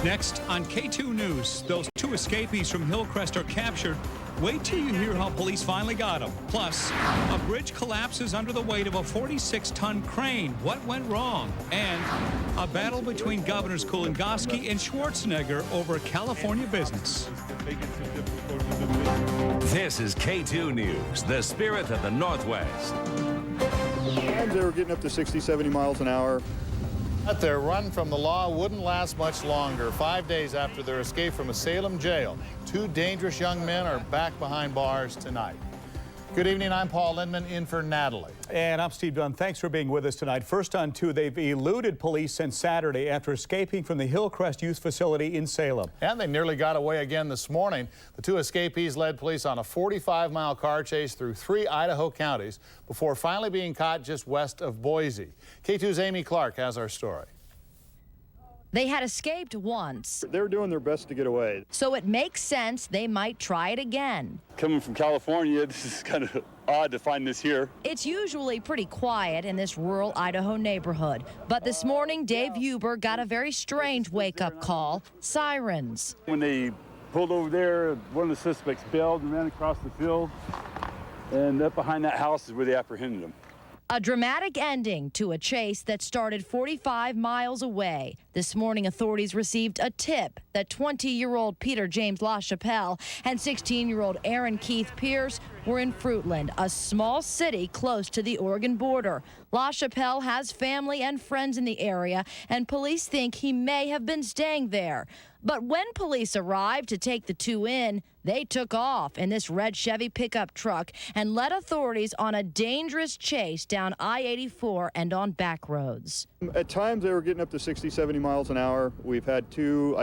Next on KATU News, those two escapees from Hillcrest are captured. Wait till you hear how police finally got them. Plus, a bridge collapses under the weight of a 46-ton crane. What went wrong? And a battle between Governors Kulongoski and Schwarzenegger over California business. This is KATU News, the spirit of the Northwest. They were getting up to 60, 70 miles an hour. But their run from the law wouldn't last much longer. 5 days after their escape from a Salem jail, two dangerous young men are back behind bars tonight. Good evening, I'm Paul Lindman, in for Natalie. And I'm Steve Dunn. Thanks for being with us tonight. First on two, they've eluded police since Saturday after escaping from the Hillcrest Youth Facility in Salem. And they nearly got away again this morning. The two escapees led police on a 45-mile car chase through 3 Idaho counties before finally being caught just west of Boise. K2's Amy Clark has our story. They had escaped once. They were doing their best to get away. So it makes sense they might try it again. Coming from California, this is kind of odd to find this here. It's usually pretty quiet in this rural Idaho neighborhood. But this morning, Dave Huber got a very strange wake-up call, sirens. When they pulled over there, one of the suspects bailed and ran across the field. And up behind that house is where they apprehended him. A dramatic ending to a chase that started 45 miles away. This morning, authorities received a tip that 20-year-old Peter James LaChapelle and 16-year-old Aaron Keith Pierce were in Fruitland, a small city close to the Oregon border. LaChapelle has family and friends in the area, and police think he may have been staying there. But when police arrived to take the two in, they took off in this red Chevy pickup truck and led authorities on a dangerous chase down I-84 and on back roads. At times, they were getting up to 60, 70 miles an hour. We've had two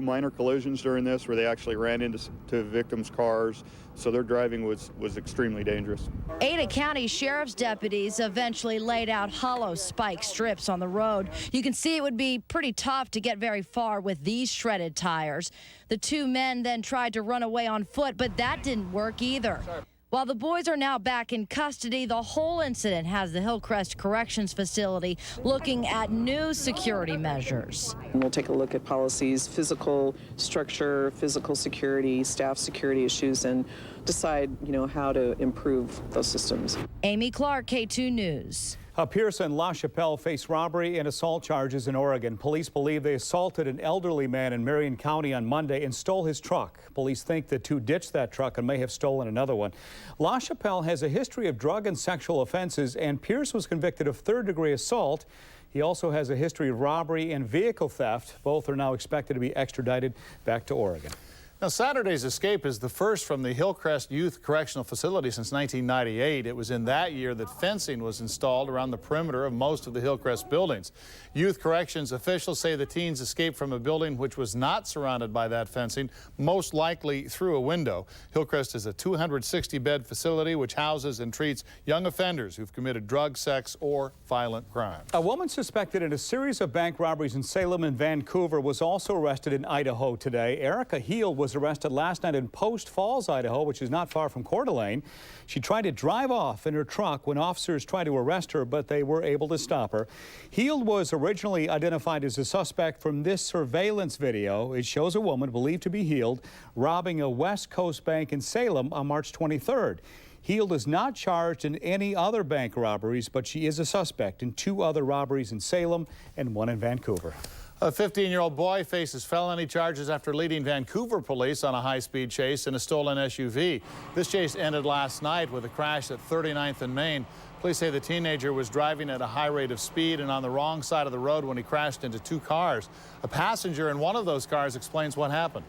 minor collisions during this where they actually ran into victims' cars. So their driving was extremely dangerous. Ada County Sheriff's deputies eventually laid out hollow spike strips on the road. You can see it would be pretty tough to get very far with these shredded tires. The two men then tried to run away on foot, but that didn't work either. While the boys are now back in custody, the whole incident has the Hillcrest Corrections Facility looking at new security measures. We'll take a look at policies, physical structure, physical security, staff security issues, and decide, how to improve those systems. Amy Clark, KATU News. Pierce and LaChapelle face robbery and assault charges in Oregon. Police believe they assaulted an elderly man in Marion County on Monday and stole his truck. Police think the two ditched that truck and may have stolen another one. LaChapelle has a history of drug and sexual offenses, and Pierce was convicted of third-degree assault. He also has a history of robbery and vehicle theft. Both are now expected to be extradited back to Oregon. Now, Saturday's escape is the first from the Hillcrest Youth Correctional Facility since 1998. It was in that year that fencing was installed around the perimeter of most of the Hillcrest buildings. Youth corrections officials say the teens escaped from a building which was not surrounded by that fencing, most likely through a window. Hillcrest is a 260-bed facility which houses and treats young offenders who've committed drug, sex, or violent crime. A woman suspected in a series of bank robberies in Salem and Vancouver was also arrested in Idaho today. Erica Heald was arrested last night in Post Falls, Idaho, which is not far from Coeur d'Alene. She tried to drive off in her truck when officers tried to arrest her, but they were able to stop her. Heald was originally identified as a suspect from this surveillance video. It shows a woman believed to be Heald robbing a West Coast bank in Salem on March 23rd. Heald is not charged in any other bank robberies, but she is a suspect in 2 other robberies in Salem and 1 in Vancouver. A 15-year-old boy faces felony charges after leading Vancouver police on a high-speed chase in a stolen SUV. This chase ended last night with a crash at 39th and Main. Police say the teenager was driving at a high rate of speed and on the wrong side of the road when he crashed into 2 cars. A passenger in one of those cars explains what happened.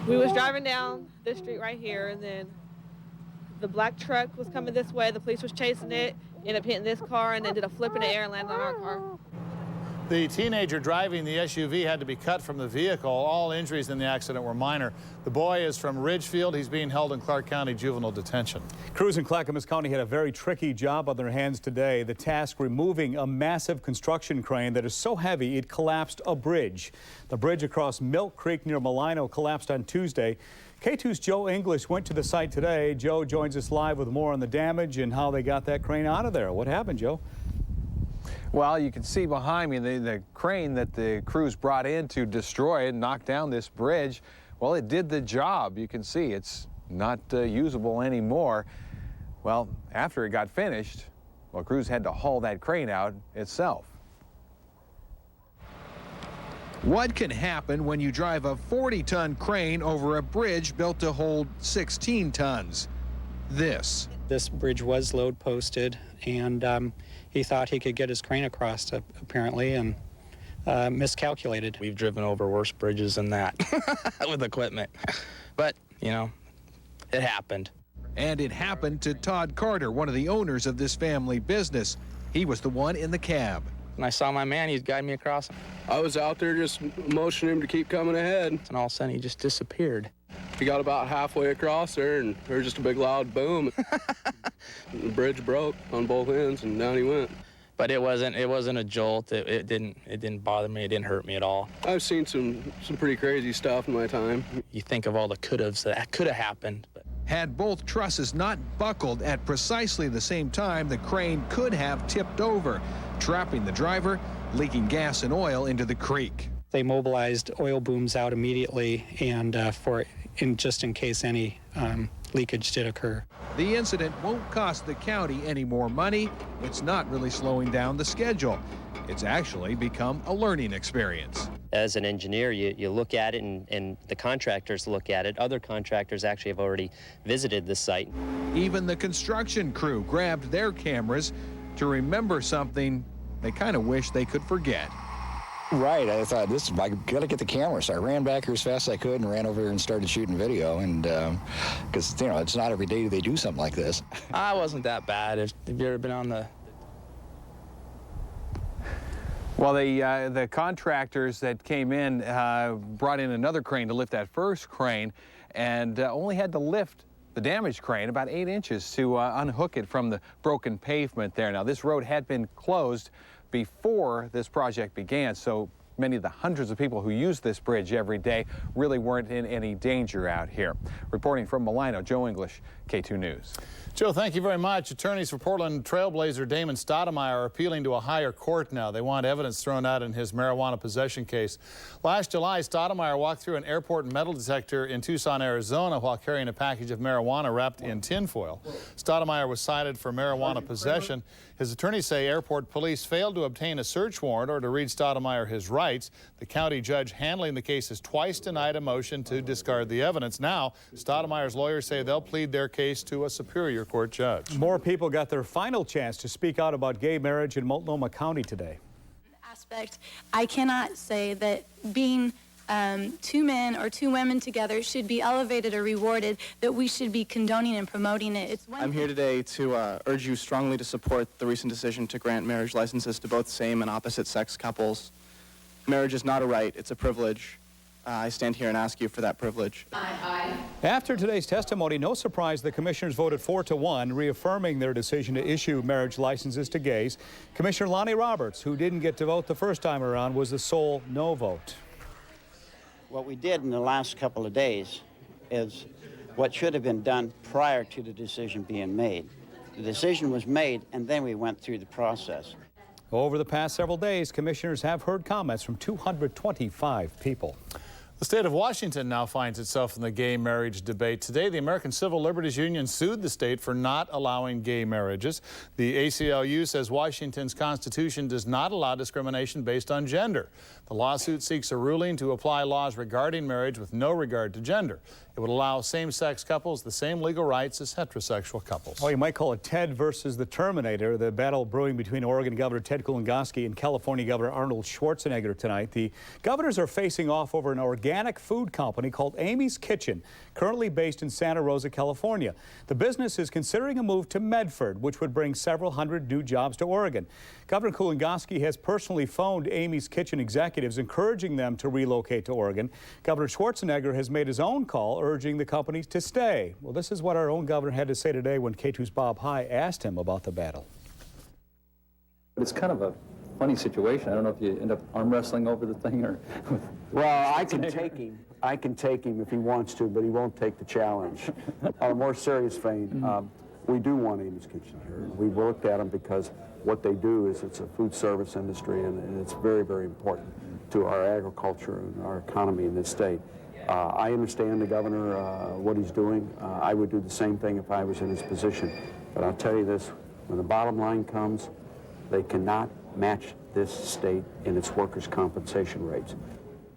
We was driving down this street right here, and then the black truck was coming this way. The police was chasing it, ended up hitting this car, and then did a flip in the air and landed on our car. The teenager driving the SUV had to be cut from the vehicle. All injuries in the accident were minor. The boy is from Ridgefield. He's being held in Clark County Juvenile Detention. Crews in Clackamas County had a very tricky job on their hands today. The task removing a massive construction crane that is so heavy it collapsed a bridge. The bridge across Milk Creek near Malino collapsed on Tuesday. K2's Joe English went to the site today. Joe joins us live with more on the damage and how they got that crane out of there. What happened, Joe? Well, you can see behind me the crane that the crews brought in to destroy and knock down this bridge. Well, it did the job. You can see it's not usable anymore. Well, after it got finished, well, crews had to haul that crane out itself. What can happen when you drive a 40-ton crane over a bridge built to hold 16 tons? This bridge was load posted, and he thought he could get his crane across, apparently, and miscalculated. We've driven over worse bridges than that with equipment, but, you know, it happened. And it happened to Todd Carter, one of the owners of this family business. He was the one in the cab. And I saw my man, he'd guide me across. I was out there just motioning him to keep coming ahead. And all of a sudden, he just disappeared. He got about halfway across there, and there was just a big loud boom. The bridge broke on both ends, and down he went. But it wasn't a jolt. It didn't bother me. It didn't hurt me at all. I've seen some pretty crazy stuff in my time. You think of all the could-haves that could have happened. But had both trusses not buckled at precisely the same time, the crane could have tipped over, trapping the driver, leaking gas and oil into the creek. They mobilized oil booms out immediately, and just in case any leakage did occur. The incident won't cost the county any more money. It's not really slowing down the schedule. It's actually become a learning experience. As an engineer, you look at it, and the contractors look at it. Other contractors actually have already visited the site. Even the construction crew grabbed their cameras to remember something they kind of wish they could forget. Right, I thought, I got to get the camera, so I ran back here as fast as I could and ran over here and started shooting video, and because, you know, it's not every day they do something like this. I wasn't that bad. Have you ever been on the... Well, the contractors that came in brought in another crane to lift that first crane, and only had to lift the damaged crane about 8 inches to unhook it from the broken pavement there. Now, this road had been closed before this project began, so many of the hundreds of people who use this bridge every day really weren't in any danger out here. Reporting from Malino, Joe English, KATU News. Joe, thank you very much. Attorneys for Portland Trailblazer Damon Stoudemire are appealing to a higher court now. They want evidence thrown out in his marijuana possession case. Last July, Stoudemire walked through an airport metal detector in Tucson, Arizona, while carrying a package of marijuana wrapped in tinfoil. Stoudemire was cited for marijuana possession. His attorneys say airport police failed to obtain a search warrant or to read Stoudemire his rights. The county judge handling the case has twice denied a motion to discard the evidence. Now, Stoudemire's lawyers say they'll plead their case to a Superior Court judge. More people got their final chance to speak out about gay marriage in Multnomah County today. I cannot say that being two men or two women together should be elevated or rewarded, that we should be condoning and promoting it. I'm here today to urge you strongly to support the recent decision to grant marriage licenses to both same and opposite sex couples. Marriage is not a right, it's a privilege. I stand here and ask you for that privilege. Aye. After today's testimony, no surprise the commissioners voted 4-1, reaffirming their decision to issue marriage licenses to gays. Commissioner Lonnie Roberts, who didn't get to vote the first time around, was the sole no vote. What we did in the last couple of days is what should have been done prior to the decision being made. The decision was made, and then we went through the process. Over the past several days, commissioners have heard comments from 225 people. The state of Washington now finds itself in the gay marriage debate. Today, the American Civil Liberties Union sued the state for not allowing gay marriages. The ACLU says Washington's Constitution does not allow discrimination based on gender. The lawsuit seeks a ruling to apply laws regarding marriage with no regard to gender. It would allow same-sex couples the same legal rights as heterosexual couples. Well, you might call it Ted versus the Terminator, the battle brewing between Oregon Governor Ted Kulingoski and California Governor Arnold Schwarzenegger tonight. The governors are facing off over an organic food company called Amy's Kitchen, currently based in Santa Rosa, California. The business is considering a move to Medford, which would bring several hundred new jobs to Oregon. Governor Kulingoski has personally phoned Amy's Kitchen executives, encouraging them to relocate to Oregon. Governor Schwarzenegger has made his own call, urging the companies to stay. Well, this is what our own governor had to say today when KATU's Bob High asked him about the battle. It's kind of a funny situation. I don't know if you end up arm wrestling over the thing or... Well, I can take him. I can take him if he wants to, but he won't take the challenge. On a more serious vein, We do want Amy's Kitchen here. We've looked at them because what they do is it's a food service industry, and it's very, very important to our agriculture and our economy in this state. I understand the governor, what he's doing. I would do the same thing if I was in his position. But I'll tell you this, when the bottom line comes, they cannot match this state in its workers' compensation rates.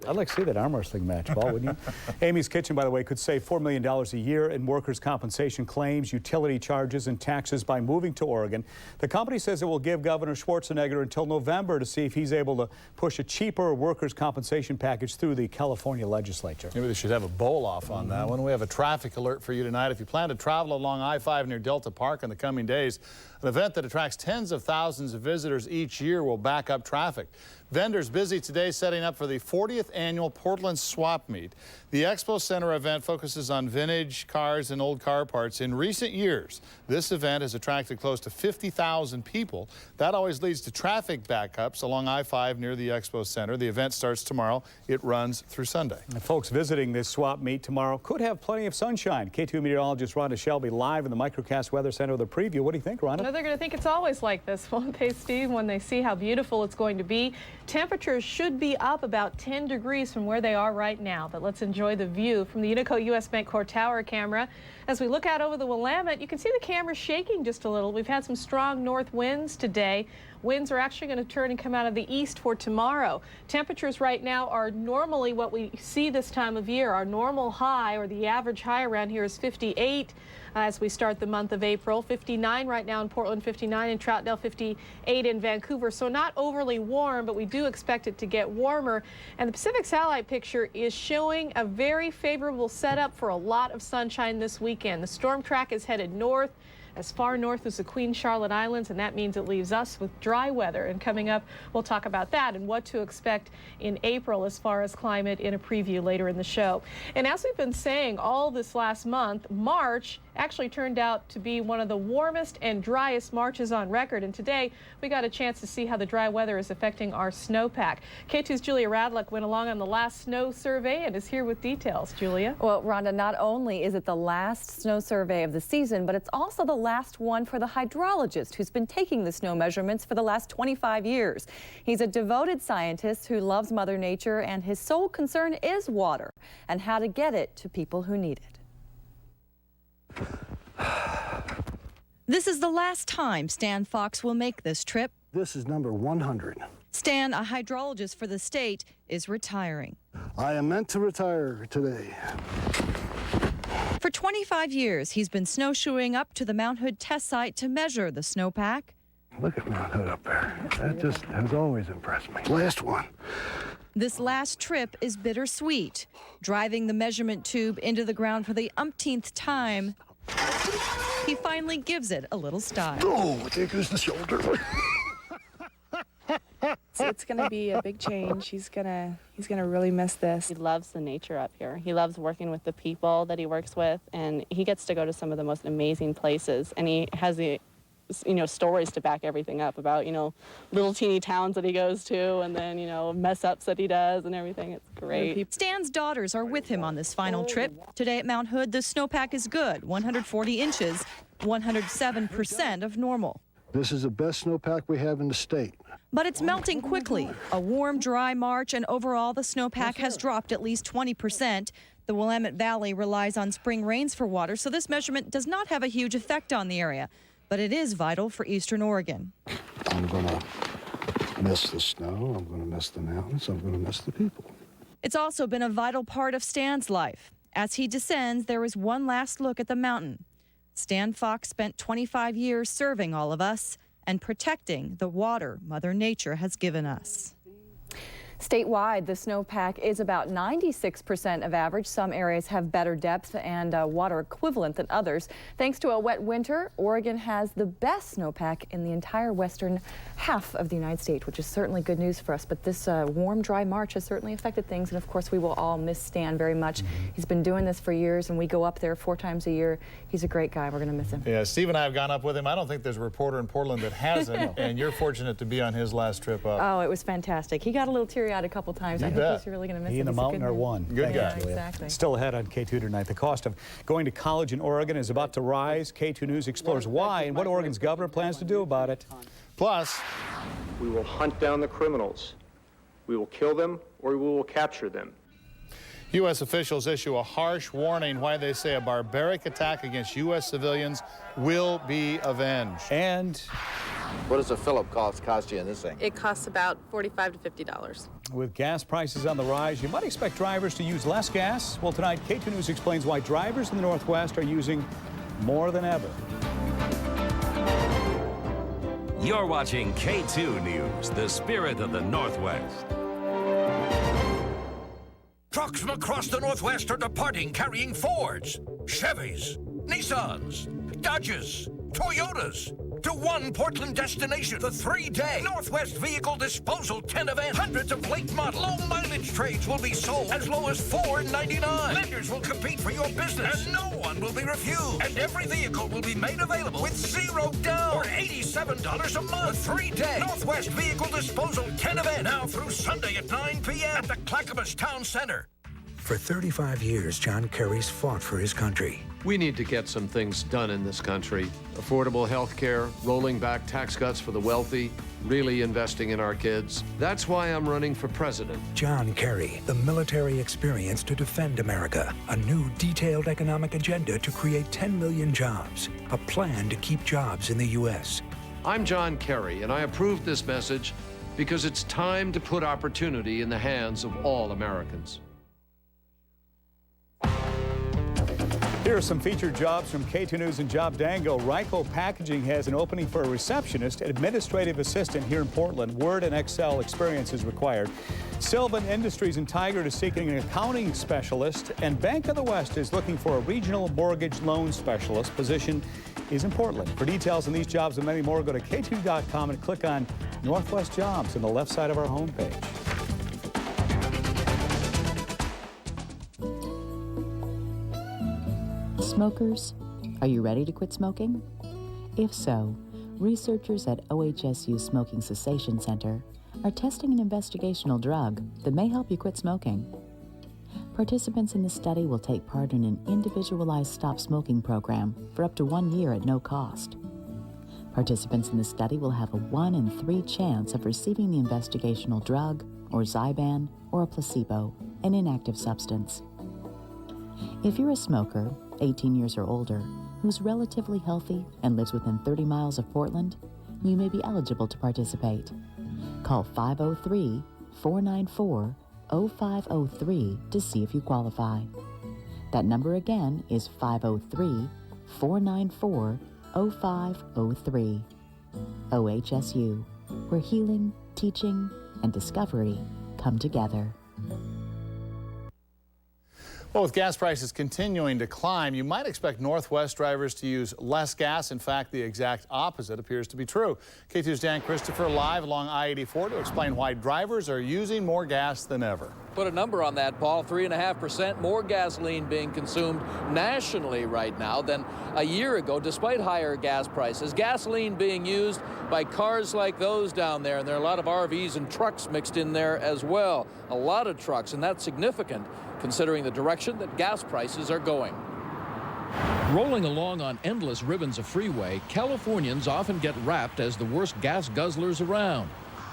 I'd like to see that arm wrestling match, Paul, wouldn't you? Amy's Kitchen, by the way, could save $4 million a year in workers' compensation claims, utility charges, and taxes by moving to Oregon. The company says it will give Governor Schwarzenegger until November to see if he's able to push a cheaper workers' compensation package through the California legislature. Maybe they should have a bowl-off on that one. We have a traffic alert for you tonight. If you plan to travel along I-5 near Delta Park in the coming days, an event that attracts tens of thousands of visitors each year will back up traffic. Vendors busy today setting up for the 40th annual Portland Swap Meet. The Expo Center event focuses on vintage cars and old car parts. In recent years, this event has attracted close to 50,000 people. That always leads to traffic backups along I-5 near the Expo Center. The event starts tomorrow. It runs through Sunday. And folks visiting this swap meet tomorrow could have plenty of sunshine. KATU meteorologist Rhonda Shelby live in the Microcast Weather Center with a preview. What do you think, Rhonda? No, they're going to think it's always like this, won't they, Steve, when they see how beautiful it's going to be. Temperatures should be up about 10 degrees from where they are right now. But let's enjoy the view from the Unico U.S. Bank Corps Tower camera. As we look out over the Willamette, you can see the camera shaking just a little. We've had some strong north winds today. Winds are actually going to turn and come out of the east for tomorrow. Temperatures right now are normally what we see this time of year. Our normal high, or the average high around here, is 58 as we start the month of April. 59 right now in Portland, 59 in Troutdale, 58 in Vancouver. So not overly warm, but we do expect it to get warmer. And the Pacific Satellite picture is showing a very favorable setup for a lot of sunshine this weekend. The storm track is headed north, as far north as the Queen Charlotte Islands, and that means it leaves us with dry weather. And coming up, we'll talk about that and what to expect in April as far as climate in a preview later in the show. And as we've been saying all this last month, March actually turned out to be one of the warmest and driest Marches on record. And today, we got a chance to see how the dry weather is affecting our snowpack. KATU's Julia Radlick went along on the last snow survey and is here with details. Julia? Well, Rhonda, not only is it the last snow survey of the season, but it's also the last one for the hydrologist who's been taking the snow measurements for the last 25 years. He's a devoted scientist who loves Mother Nature, and his sole concern is water and how to get it to people who need it. This is the last time Stan Fox will make this trip. This is number 100. Stan, a hydrologist for the state, is retiring. I am meant to retire today. For 25 years, he's been snowshoeing up to the Mount Hood test site to measure the snowpack. Look at Mount Hood up there. That just has always impressed me. Last one. This last trip is bittersweet. Driving the measurement tube into the ground for the umpteenth time, he finally gives it a little style. Oh, there goes the shoulder. It's going to be a big change. He's gonna really miss this. He loves the nature up here. He loves working with the people that he works with, and he gets to go to some of the most amazing places. And he has the stories to back everything up about, little teeny towns that he goes to, and then, mess ups that he does and everything. It's great. Stan's daughters are with him on this final trip. Today at Mount Hood, the snowpack is good, 140 inches, 107% of normal. This is the best snowpack we have in the state. But it's melting quickly. A warm, dry March, and overall the snowpack has dropped at least 20%. The Willamette Valley relies on spring rains for water, so this measurement does not have a huge effect on the area. But it is vital for eastern Oregon. I'm going to miss the snow, I'm going to miss the mountains, I'm going to miss the people. It's also been a vital part of Stan's life. As he descends, there is one last look at the mountain. Stan Fox spent 25 years serving all of us and protecting the water Mother Nature has given us. Statewide, the snowpack is about 96% of average. Some areas have better depth and water equivalent than others. Thanks to a wet winter, Oregon has the best snowpack in the entire western half of the United States, which is certainly good news for us. But this warm, dry March has certainly affected things. And of course, we will all miss Stan very much. He's been doing this for years, and we go up there 4 times a year. He's a great guy. We're going to miss him. Yeah, Steve and I have gone up with him. I don't think there's a reporter in Portland that hasn't. And you're fortunate to be on his last trip up. Oh, it was fantastic. He got a little teary out a couple times. You I bet. think he's really going to miss it. He and the He's a mountain good are man. one. Good guy. Yeah, exactly. Still ahead on KATU tonight. The cost of going to college in Oregon is about to rise. KATU News explores why and what Oregon's governor plans to do about it. Plus, we will hunt down the criminals. We will kill them or we will capture them. U.S. officials issue a harsh warning why they say a barbaric attack against U.S. civilians will be avenged. And what does a fill-up cost you in this thing? It costs about $45 to $50. with gas prices on the rise, you might expect drivers to use less gas. Well, tonight, KATU News explains why drivers in the Northwest are using more than ever. You're watching KATU News, the spirit of the Northwest. Trucks from across the Northwest are departing carrying Fords, Chevys, Nissans, Dodges, Toyotas to one Portland destination. The 3-day Northwest Vehicle Disposal tent event. Hundreds of late model, low mileage trades will be sold as low as $4.99. Lenders will compete for your business and no one will be refused. And every vehicle will be made available with $0 down or $87 a month. The 3-day Northwest Vehicle Disposal tent event now through Sunday at 9 p.m. at the Clackamas Town Center. For 35 years, John Kerry's fought for his country. We need to get some things done in this country. Affordable health care, rolling back tax cuts for the wealthy, really investing in our kids. That's why I'm running for president. John Kerry, the military experience to defend America. A new detailed economic agenda to create 10 million jobs. A plan to keep jobs in the U.S. I'm John Kerry, and I approve this message because it's time to put opportunity in the hands of all Americans. Here are some featured jobs from KATU News and Job Dango. Ryko Packaging has an opening for a receptionist, administrative assistant here in Portland. Word and Excel experience is required. Sylvan Industries and Tigard is seeking an accounting specialist, and Bank of the West is looking for a regional mortgage loan specialist. Position is in Portland. For details on these jobs and many more, go to KATU.com and click on Northwest Jobs on the left side of our homepage. Smokers, are you ready to quit smoking? If so, researchers at OHSU Smoking Cessation Center are testing an investigational drug that may help you quit smoking. Participants in the study will take part in an individualized stop smoking program for up to 1 year at no cost. Participants in the study will have a 1 in 3 chance of receiving the investigational drug, or Zyban, or a placebo, an inactive substance. If you're a smoker, 18 years or older, who's relatively healthy and lives within 30 miles of Portland, you may be eligible to participate. Call 503-494-0503 to see if you qualify. That number again is 503-494-0503. OHSU, where healing, teaching, and discovery come together. Well, with gas prices continuing to climb, you might expect Northwest drivers to use less gas. In fact, the exact opposite appears to be true. KATU's Dan Christopher live along I-84 to explain why drivers are using more gas than ever. Put a number on that, Paul. 3.5% more gasoline being consumed nationally right now than a year ago, despite higher gas prices. Gasoline being used by cars like those down there, and there are a lot of RVs and trucks mixed in there as well. A lot of trucks, and that's significant considering the direction that gas prices are going. Rolling along on endless ribbons of freeway, Californians often get rapped as the worst gas guzzlers around.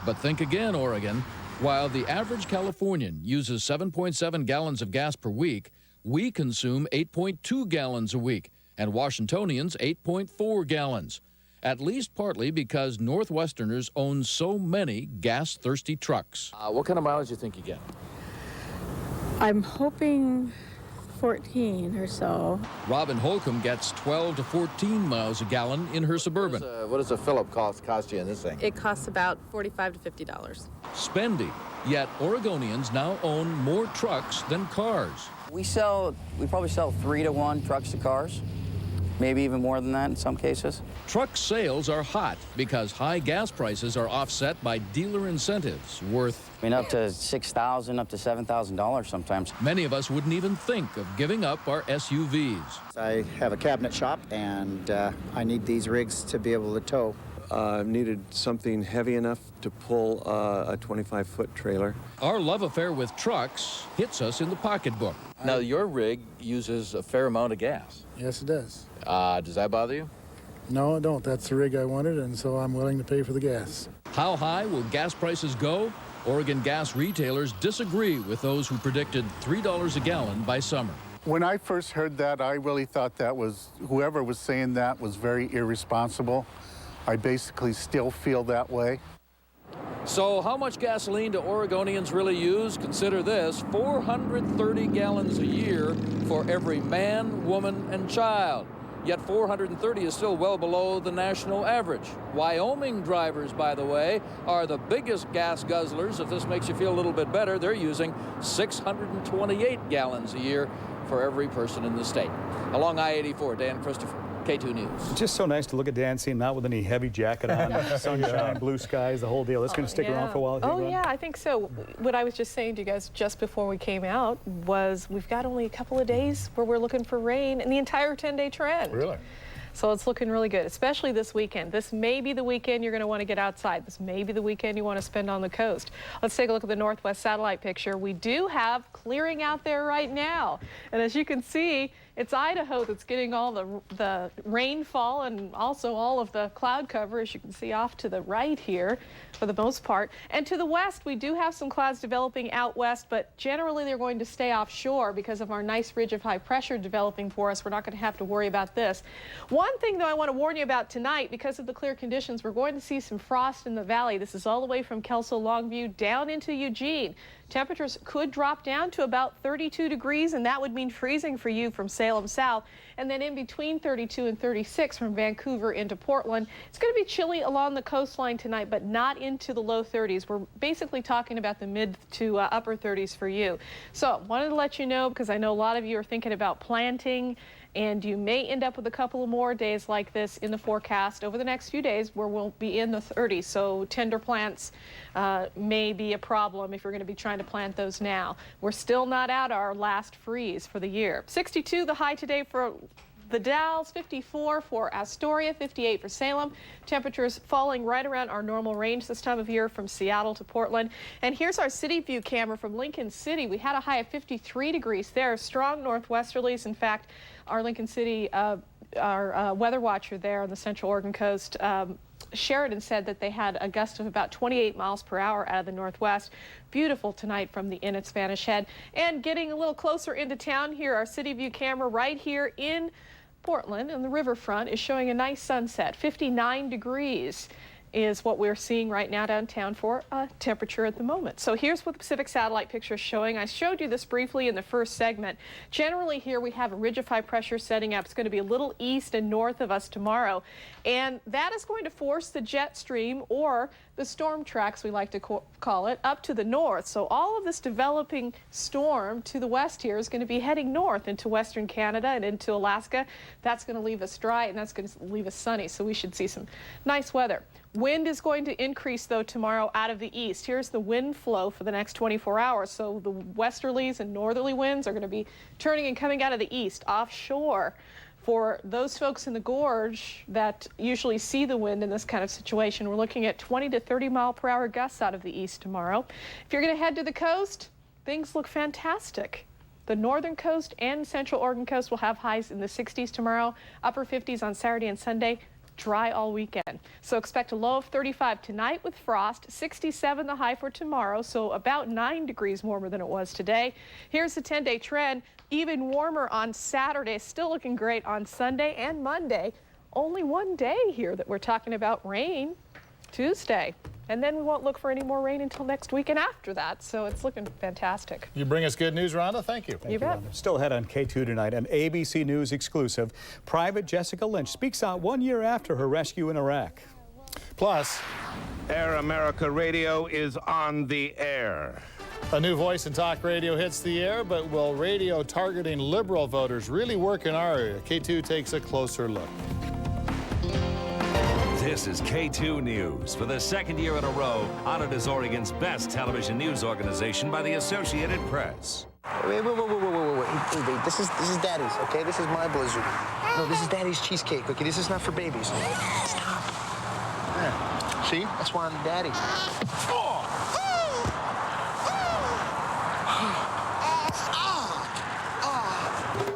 But think again, Oregon. While the average Californian uses 7.7 gallons of gas per week, we consume 8.2 gallons a week, and Washingtonians 8.4 gallons. At least partly because Northwesterners own so many gas-thirsty trucks. What kind of mileage do you think you get? I'm hoping 14 or so. Robin Holcomb gets 12 to 14 miles a gallon in her Suburban. What does a fill-up cost you in this thing? It costs about $45 to $50. Spendy. Yet Oregonians now own more trucks than cars. We probably sell 3 to 1 trucks to cars. Maybe even more than that in some cases. Truck sales are hot because high gas prices are offset by dealer incentives worth, up to $6,000, up to $7,000 sometimes. Many of us wouldn't even think of giving up our SUVs. I have a cabinet shop, and I need these rigs to be able to tow. needed something heavy enough to pull a 25-foot trailer. Our love affair with trucks hits us in the pocketbook. Now, your rig uses a fair amount of gas. Yes, it does. Does that bother you? No, I don't. That's the rig I wanted, and so I'm willing to pay for the gas. How high will gas prices go? Oregon gas retailers disagree with those who predicted $3 a gallon by summer. When I first heard that, I really thought that was, whoever was saying that was very irresponsible. I basically still feel that way. So how much gasoline do Oregonians really use? Consider this, 430 gallons a year for every man, woman, and child. Yet 430 is still well below the national average. Wyoming drivers, by the way, are the biggest gas guzzlers. If this makes you feel a little bit better, they're using 628 gallons a year for every person in the state. Along I-84, Dan Christopher, KATU News. It's just so nice to look at Dan seeing not with any heavy jacket on, sunshine, blue skies, the whole deal. It's going to stick around for a while. Oh, yeah, I think so. What I was just saying to you guys just before we came out was we've got only a couple of days where we're looking for rain in the entire 10-day trend. Really? So it's looking really good, especially this weekend. This may be the weekend you're going to want to get outside. This may be the weekend you want to spend on the coast. Let's take a look at the Northwest satellite picture. We do have clearing out there right now. And as you can see, it's Idaho that's getting all the rainfall and also all of the cloud cover, as you can see off to the right here for the most part. And to the west, we do have some clouds developing out west, but generally they're going to stay offshore because of our nice ridge of high pressure developing for us. We're not going to have to worry about this. One thing, though, I want to warn you about tonight, because of the clear conditions, we're going to see some frost in the valley. This is all the way from Kelso Longview down into Eugene. Temperatures could drop down to about 32 degrees, and that would mean freezing for you from Salem south. And then in between 32 and 36 from Vancouver into Portland. It's going to be chilly along the coastline tonight, but not into the low 30s. We're basically talking about the mid to upper 30s for you. So wanted to let you know, because I know a lot of you are thinking about planting, and you may end up with a couple of more days like this in the forecast over the next few days where we'll be in the 30s. So tender plants may be a problem if you're going to be trying to plant those now. We're still not at our last freeze for the year. 62 the high today for the Dalles, 54 for Astoria, 58 for Salem. Temperatures falling right around our normal range this time of year from Seattle to Portland. And here's our city view camera from Lincoln City. We had a high of 53 degrees there. Strong northwesterlies. In fact, our Lincoln City, our weather watcher there on the Central Oregon coast, Sheridan, said that they had a gust of about 28 miles per hour out of the northwest. Beautiful tonight from the inn at Spanish Head. And getting a little closer into town here, our city view camera right here in Portland on the riverfront is showing a nice sunset. 59 degrees is what we're seeing right now downtown for a temperature at the moment. So here's what the Pacific satellite picture is showing. I showed you this briefly in the first segment. Generally here we have a ridge of high pressure setting up. It's going to be a little east and north of us tomorrow, and that is going to force the jet stream, or the storm tracks we like to call it, up to the north. So all of this developing storm to the west here is going to be heading north into western Canada and into Alaska. That's going to leave us dry, and that's going to leave us sunny, so we should see some nice weather. Wind is going to increase, though, tomorrow out of the east. Here's the wind flow for the next 24 hours. So the westerlies and northerly winds are going to be turning and coming out of the east offshore. For those folks in the gorge that usually see the wind in this kind of situation, we're looking at 20 to 30 mile per hour gusts out of the east tomorrow. If you're going to head to the coast, things look fantastic. The northern coast and central Oregon coast will have highs in the 60s tomorrow, upper 50s on Saturday and Sunday. Dry all weekend. So expect a low of 35 tonight with frost, 67 the high for tomorrow, so about 9 degrees warmer than it was today. Here's the 10-day trend. Even warmer on Saturday, still looking great on Sunday and Monday. Only one day here that we're talking about rain, Tuesday. And then we won't look for any more rain until next week and after that, so it's looking fantastic. You bring us good news, Rhonda. Thank you. You bet. Still ahead on KATU tonight, an ABC News exclusive. Private Jessica Lynch speaks out 1 year after her rescue in Iraq. Plus, Air America Radio is on the air. A new voice in talk radio hits the air, but will radio targeting liberal voters really work in our area? KATU takes a closer look. This is KATU News. For the second year in a row, honored as Oregon's best television news organization by the Associated Press. Wait. This is Daddy's, okay? This is my blizzard. No, this is Daddy's cheesecake, okay? This is not for babies. Stop. See? That's why I'm daddy.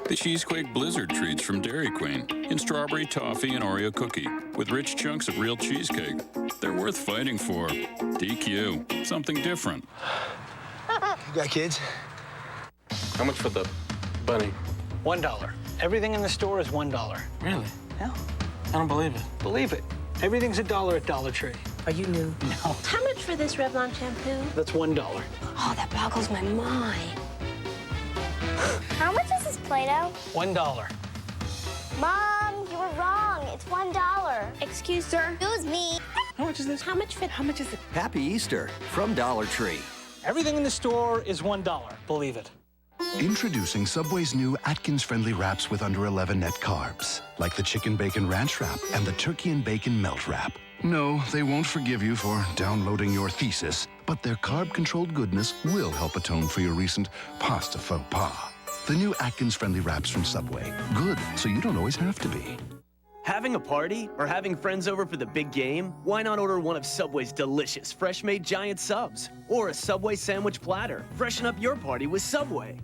The Cheesequake Blizzard treats from Dairy Queen in strawberry, toffee, and Oreo cookie with rich chunks of real cheesecake. They're worth fighting for. DQ, something different. You got kids? How much for the bunny? $1. Everything in the store is $1. Really? Yeah. I don't believe it. Believe it. Everything's $1 at Dollar Tree. Are you new? No. How much for this Revlon shampoo? That's $1. Oh, that boggles my mind. How much is this Play-Doh? $1. Mom, you were wrong. It's $1. Excuse, sir? Excuse me. How much is this? How much is it? Happy Easter from Dollar Tree. Everything in the store is $1. Believe it. Introducing Subway's new Atkins-friendly wraps with under 11 net carbs, like the Chicken Bacon Ranch Wrap and the Turkey and Bacon Melt Wrap. No, they won't forgive you for downloading your thesis, but their carb-controlled goodness will help atone for your recent pasta faux pas. The new Atkins-friendly wraps from Subway. Good, so you don't always have to be. Having a party or having friends over for the big game? Why not order one of Subway's delicious fresh-made giant subs? Or a Subway sandwich platter. Freshen up your party with Subway.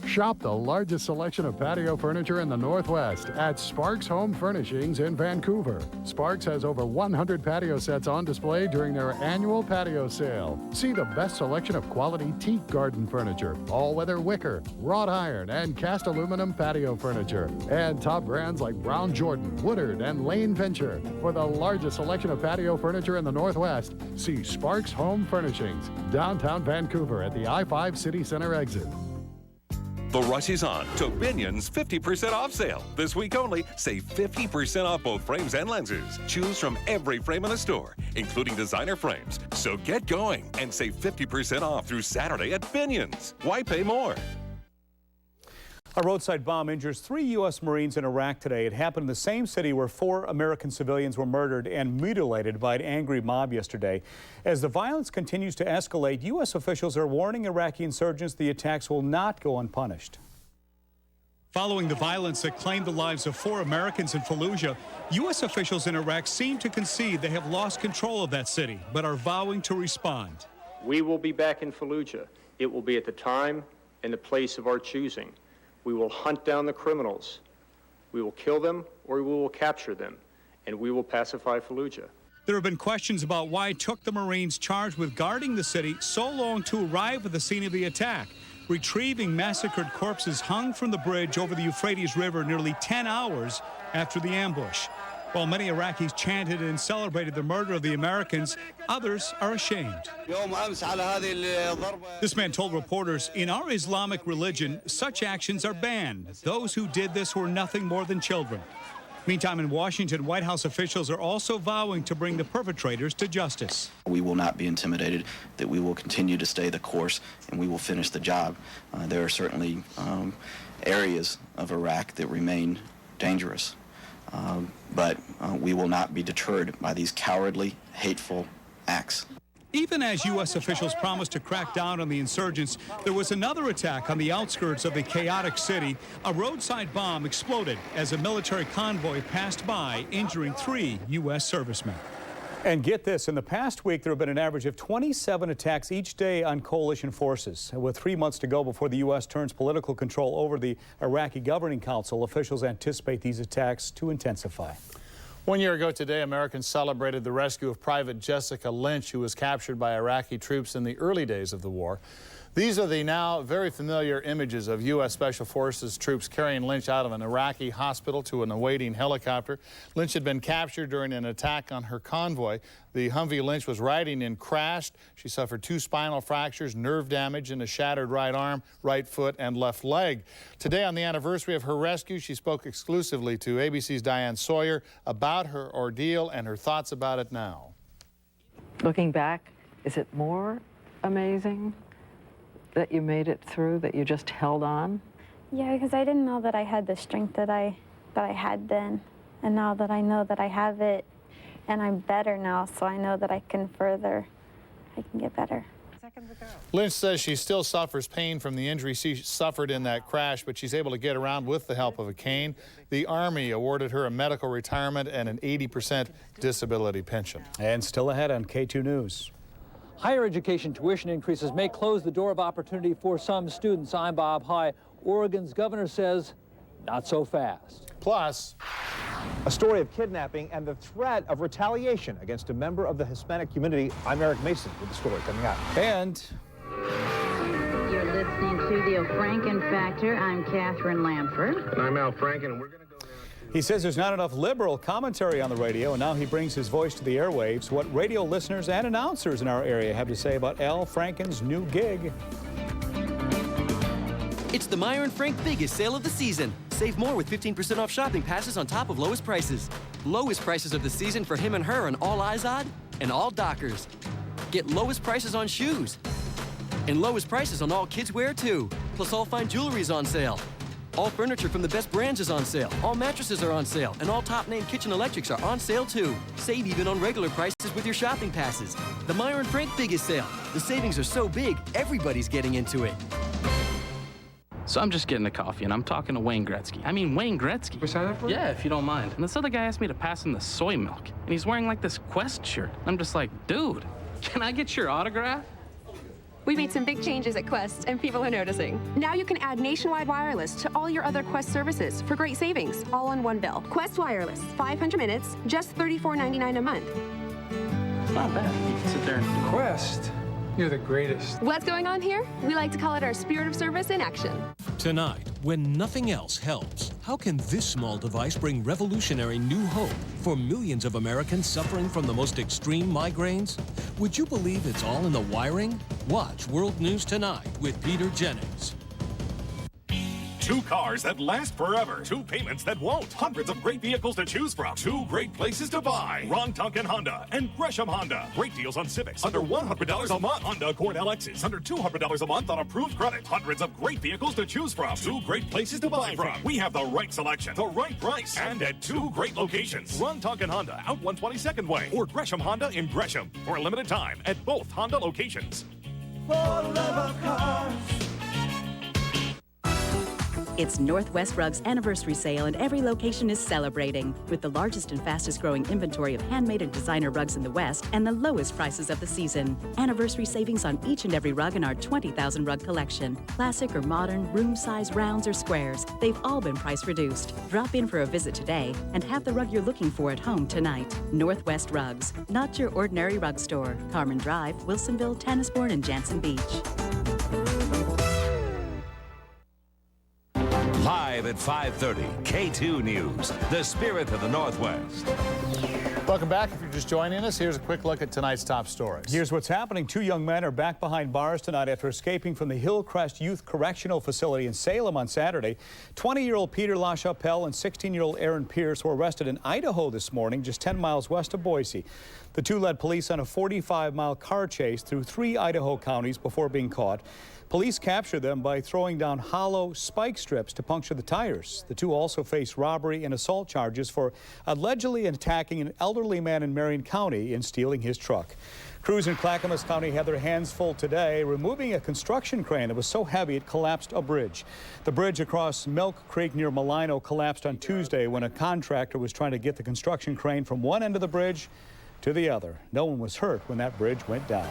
Shop the largest selection of patio furniture in the Northwest at Sparks Home Furnishings in Vancouver. Sparks has over 100 patio sets on display during their annual patio sale. See the best selection of quality teak garden furniture, all-weather wicker, wrought iron, and cast aluminum patio furniture. And top brands like Brown Jordan, Woodard, and Lane Venture. For the largest selection of patio furniture in the Northwest, see Sparks Home Furnishings, downtown Vancouver at the I-5 City Center exit. The rush is on to Binion's 50% off sale. This week only, save 50% off both frames and lenses. Choose from every frame in the store, including designer frames. So get going and save 50% off through Saturday at Binion's. Why pay more? A roadside bomb injures 3 U.S. Marines in Iraq today. It happened in the same city where 4 American civilians were murdered and mutilated by an angry mob yesterday. As the violence continues to escalate, U.S. officials are warning Iraqi insurgents the attacks will not go unpunished. Following the violence that claimed the lives of 4 Americans in Fallujah, U.S. officials in Iraq seem to concede they have lost control of that city, but are vowing to respond. We will be back in Fallujah. It will be at the time and the place of our choosing. We will hunt down the criminals. We will kill them or we will capture them, and we will pacify Fallujah. There have been questions about why it took the Marines charged with guarding the city so long to arrive at the scene of the attack, retrieving massacred corpses hung from the bridge over the Euphrates River nearly 10 hours after the ambush. While many Iraqis chanted and celebrated the murder of the Americans, others are ashamed. This man told reporters, in our Islamic religion, such actions are banned. Those who did this were nothing more than children. Meantime, in Washington, White House officials are also vowing to bring the perpetrators to justice. We will not be intimidated, that we will continue to stay the course, and we will finish the job. There are certainly areas of Iraq that remain dangerous. But we will not be deterred by these cowardly, hateful acts. Even as U.S. officials promised to crack down on the insurgents, there was another attack on the outskirts of the chaotic city. A roadside bomb exploded as a military convoy passed by, injuring 3 U.S. servicemen. And get this, in the past week, there have been an average of 27 attacks each day on coalition forces. With 3 months to go before the U.S. turns political control over the Iraqi Governing Council, officials anticipate these attacks to intensify. 1 year ago today, Americans celebrated the rescue of Private Jessica Lynch, who was captured by Iraqi troops in the early days of the war. These are the now very familiar images of U.S. Special Forces troops carrying Lynch out of an Iraqi hospital to an awaiting helicopter. Lynch had been captured during an attack on her convoy. The Humvee Lynch was riding in crashed. She suffered 2 spinal fractures, nerve damage, and a shattered right arm, right foot, and left leg. Today, on the anniversary of her rescue, she spoke exclusively to ABC's Diane Sawyer about her ordeal and her thoughts about it now. Looking back, is it more amazing that you made it through, that you just held on? Yeah, because I didn't know that I had the strength that I had then. And now that I know that I have it, and I'm better now, so I know that I can get better. Lynch says she still suffers pain from the injury she suffered in that crash, but she's able to get around with the help of a cane. The Army awarded her a medical retirement and an 80% disability pension. And still ahead on KATU News. Higher education tuition increases may close the door of opportunity for some students. I'm Bob High. Oregon's governor says not so fast. Plus, a story of kidnapping and the threat of retaliation against a member of the Hispanic community. I'm Eric Mason with the story coming up. And you're listening to the O'Franken Factor. I'm Catherine Lamford. And I'm Al Franken, and we're going to go down. He says there's not enough liberal commentary on the radio, and now he brings his voice to the airwaves. What radio listeners and announcers in our area have to say about Al Franken's new gig. It's the Meyer and Frank biggest sale of the season. Save more with 15% off shopping passes on top of lowest prices. Lowest prices of the season for him and her on all Izod and all Dockers. Get lowest prices on shoes. And lowest prices on all kids wear too. Plus all fine jewelry is on sale. All furniture from the best brands is on sale. All mattresses are on sale. And all top name kitchen electrics are on sale too. Save even on regular prices with your shopping passes. The Meyer and Frank biggest sale. The savings are so big, everybody's getting into it. So I'm just getting a coffee, and I'm talking to Wayne Gretzky. I mean, Wayne Gretzky. We sign up for it? Yeah, if you don't mind. And this other guy asked me to pass him the soy milk, and he's wearing like this Quest shirt. I'm just like, dude, can I get your autograph? We made some big changes at Quest, and people are noticing. Now you can add nationwide wireless to all your other Quest services for great savings, all in one bill. Quest Wireless, 500 minutes, just $34.99 a month. It's not bad. You can sit there and... Quest, you're the greatest. What's going on here? We like to call it our spirit of service in action. Tonight, when nothing else helps, how can this small device bring revolutionary new hope for millions of Americans suffering from the most extreme migraines? Would you believe it's all in the wiring? Watch World News Tonight with Peter Jennings. 2 cars that last forever. 2 payments that won't. Hundreds of great vehicles to choose from. 2 great places to buy. Ron Tonkin Honda and Gresham Honda. Great deals on Civics. Under $100 a month. Honda Accord LXs. Under $200 a month on approved credit. Hundreds of great vehicles to choose from. 2 great places to buy from. We have the right selection, the right price, and at 2 great locations. Ron Tonkin Honda out 122nd Way or Gresham Honda in Gresham for a limited time at both Honda locations. Forever Cars. It's Northwest Rugs anniversary sale, and every location is celebrating with the largest and fastest growing inventory of handmade and designer rugs in the West and the lowest prices of the season. Anniversary savings on each and every rug in our 20,000 rug collection. Classic or modern, room size, rounds or squares, they've all been price reduced. Drop in for a visit today and have the rug you're looking for at home tonight. Northwest Rugs, not your ordinary rug store. Carmen Drive, Wilsonville, Tannisbourne, and Jansen Beach. Live at 5:30, KATU News, the spirit of the Northwest. Welcome back. If you're just joining us, here's a quick look at tonight's top stories. Here's what's happening. 2 young men are back behind bars tonight after escaping from the Hillcrest Youth Correctional Facility in Salem on Saturday. 20-year-old Peter LaChapelle and 16-year-old Aaron Pierce were arrested in Idaho this morning, just 10 miles west of Boise. The 2 led police on a 45-mile car chase through 3 Idaho counties before being caught. Police captured them by throwing down hollow spike strips to puncture the tires. The 2 also face robbery and assault charges for allegedly attacking an elderly man in Marion County and stealing his truck. Crews in Clackamas County had their hands full today removing a construction crane that was so heavy it collapsed a bridge. The bridge across Milk Creek near Malino collapsed on Tuesday when a contractor was trying to get the construction crane from one end of the bridge to the other. No one was hurt when that bridge went down.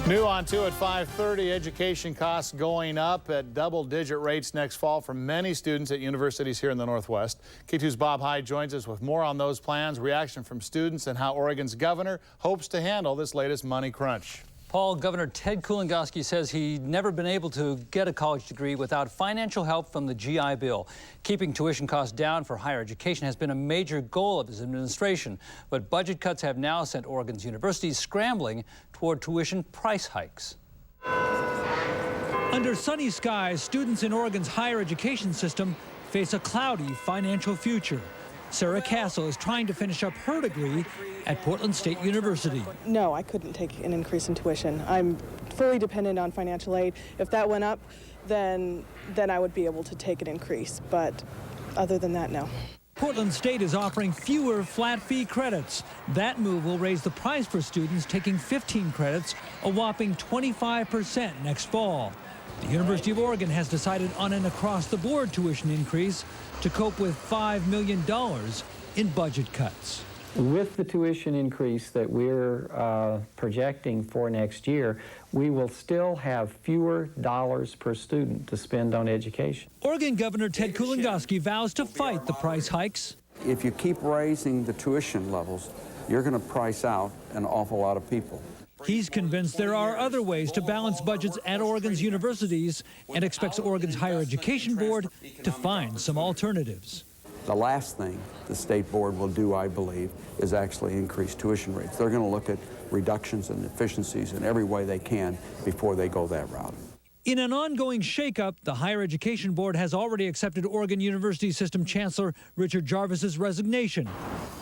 New on 2 at 5:30, education costs going up at double-digit rates next fall for many students at universities here in the Northwest. KATU's Bob Hyde joins us with more on those plans, reaction from students, and how Oregon's governor hopes to handle this latest money crunch. Paul, Governor Ted Kulongoski says he'd never been able to get a college degree without financial help from the GI Bill. Keeping tuition costs down for higher education has been a major goal of his administration, but budget cuts have now sent Oregon's universities scrambling toward tuition price hikes. Under sunny skies, students in Oregon's higher education system face a cloudy financial future. Sarah Castle is trying to finish up her degree at Portland State University. No, I couldn't take an increase in tuition. I'm fully dependent on financial aid. If that went up, then I would be able to take an increase. But other than that, no. Portland State is offering fewer flat fee credits. That move will raise the price for students taking 15 credits, a whopping 25% next fall. The University of Oregon has decided on an across-the-board tuition increase to cope with $5 million in budget cuts. With the tuition increase that we're projecting for next year, we will still have fewer dollars per student to spend on education. Oregon Governor Ted Kulongoski vows to fight the price hikes. If you keep raising the tuition levels, you're going to price out an awful lot of people. He's convinced there are other ways to balance budgets at Oregon's universities and expects Oregon's Higher Education Board to find some alternatives. The last thing the state board will do, I believe, is actually increase tuition rates. They're going to look at reductions and efficiencies in every way they can before they go that route. In an ongoing shakeup, the Higher Education Board has already accepted Oregon University System Chancellor Richard Jarvis's resignation.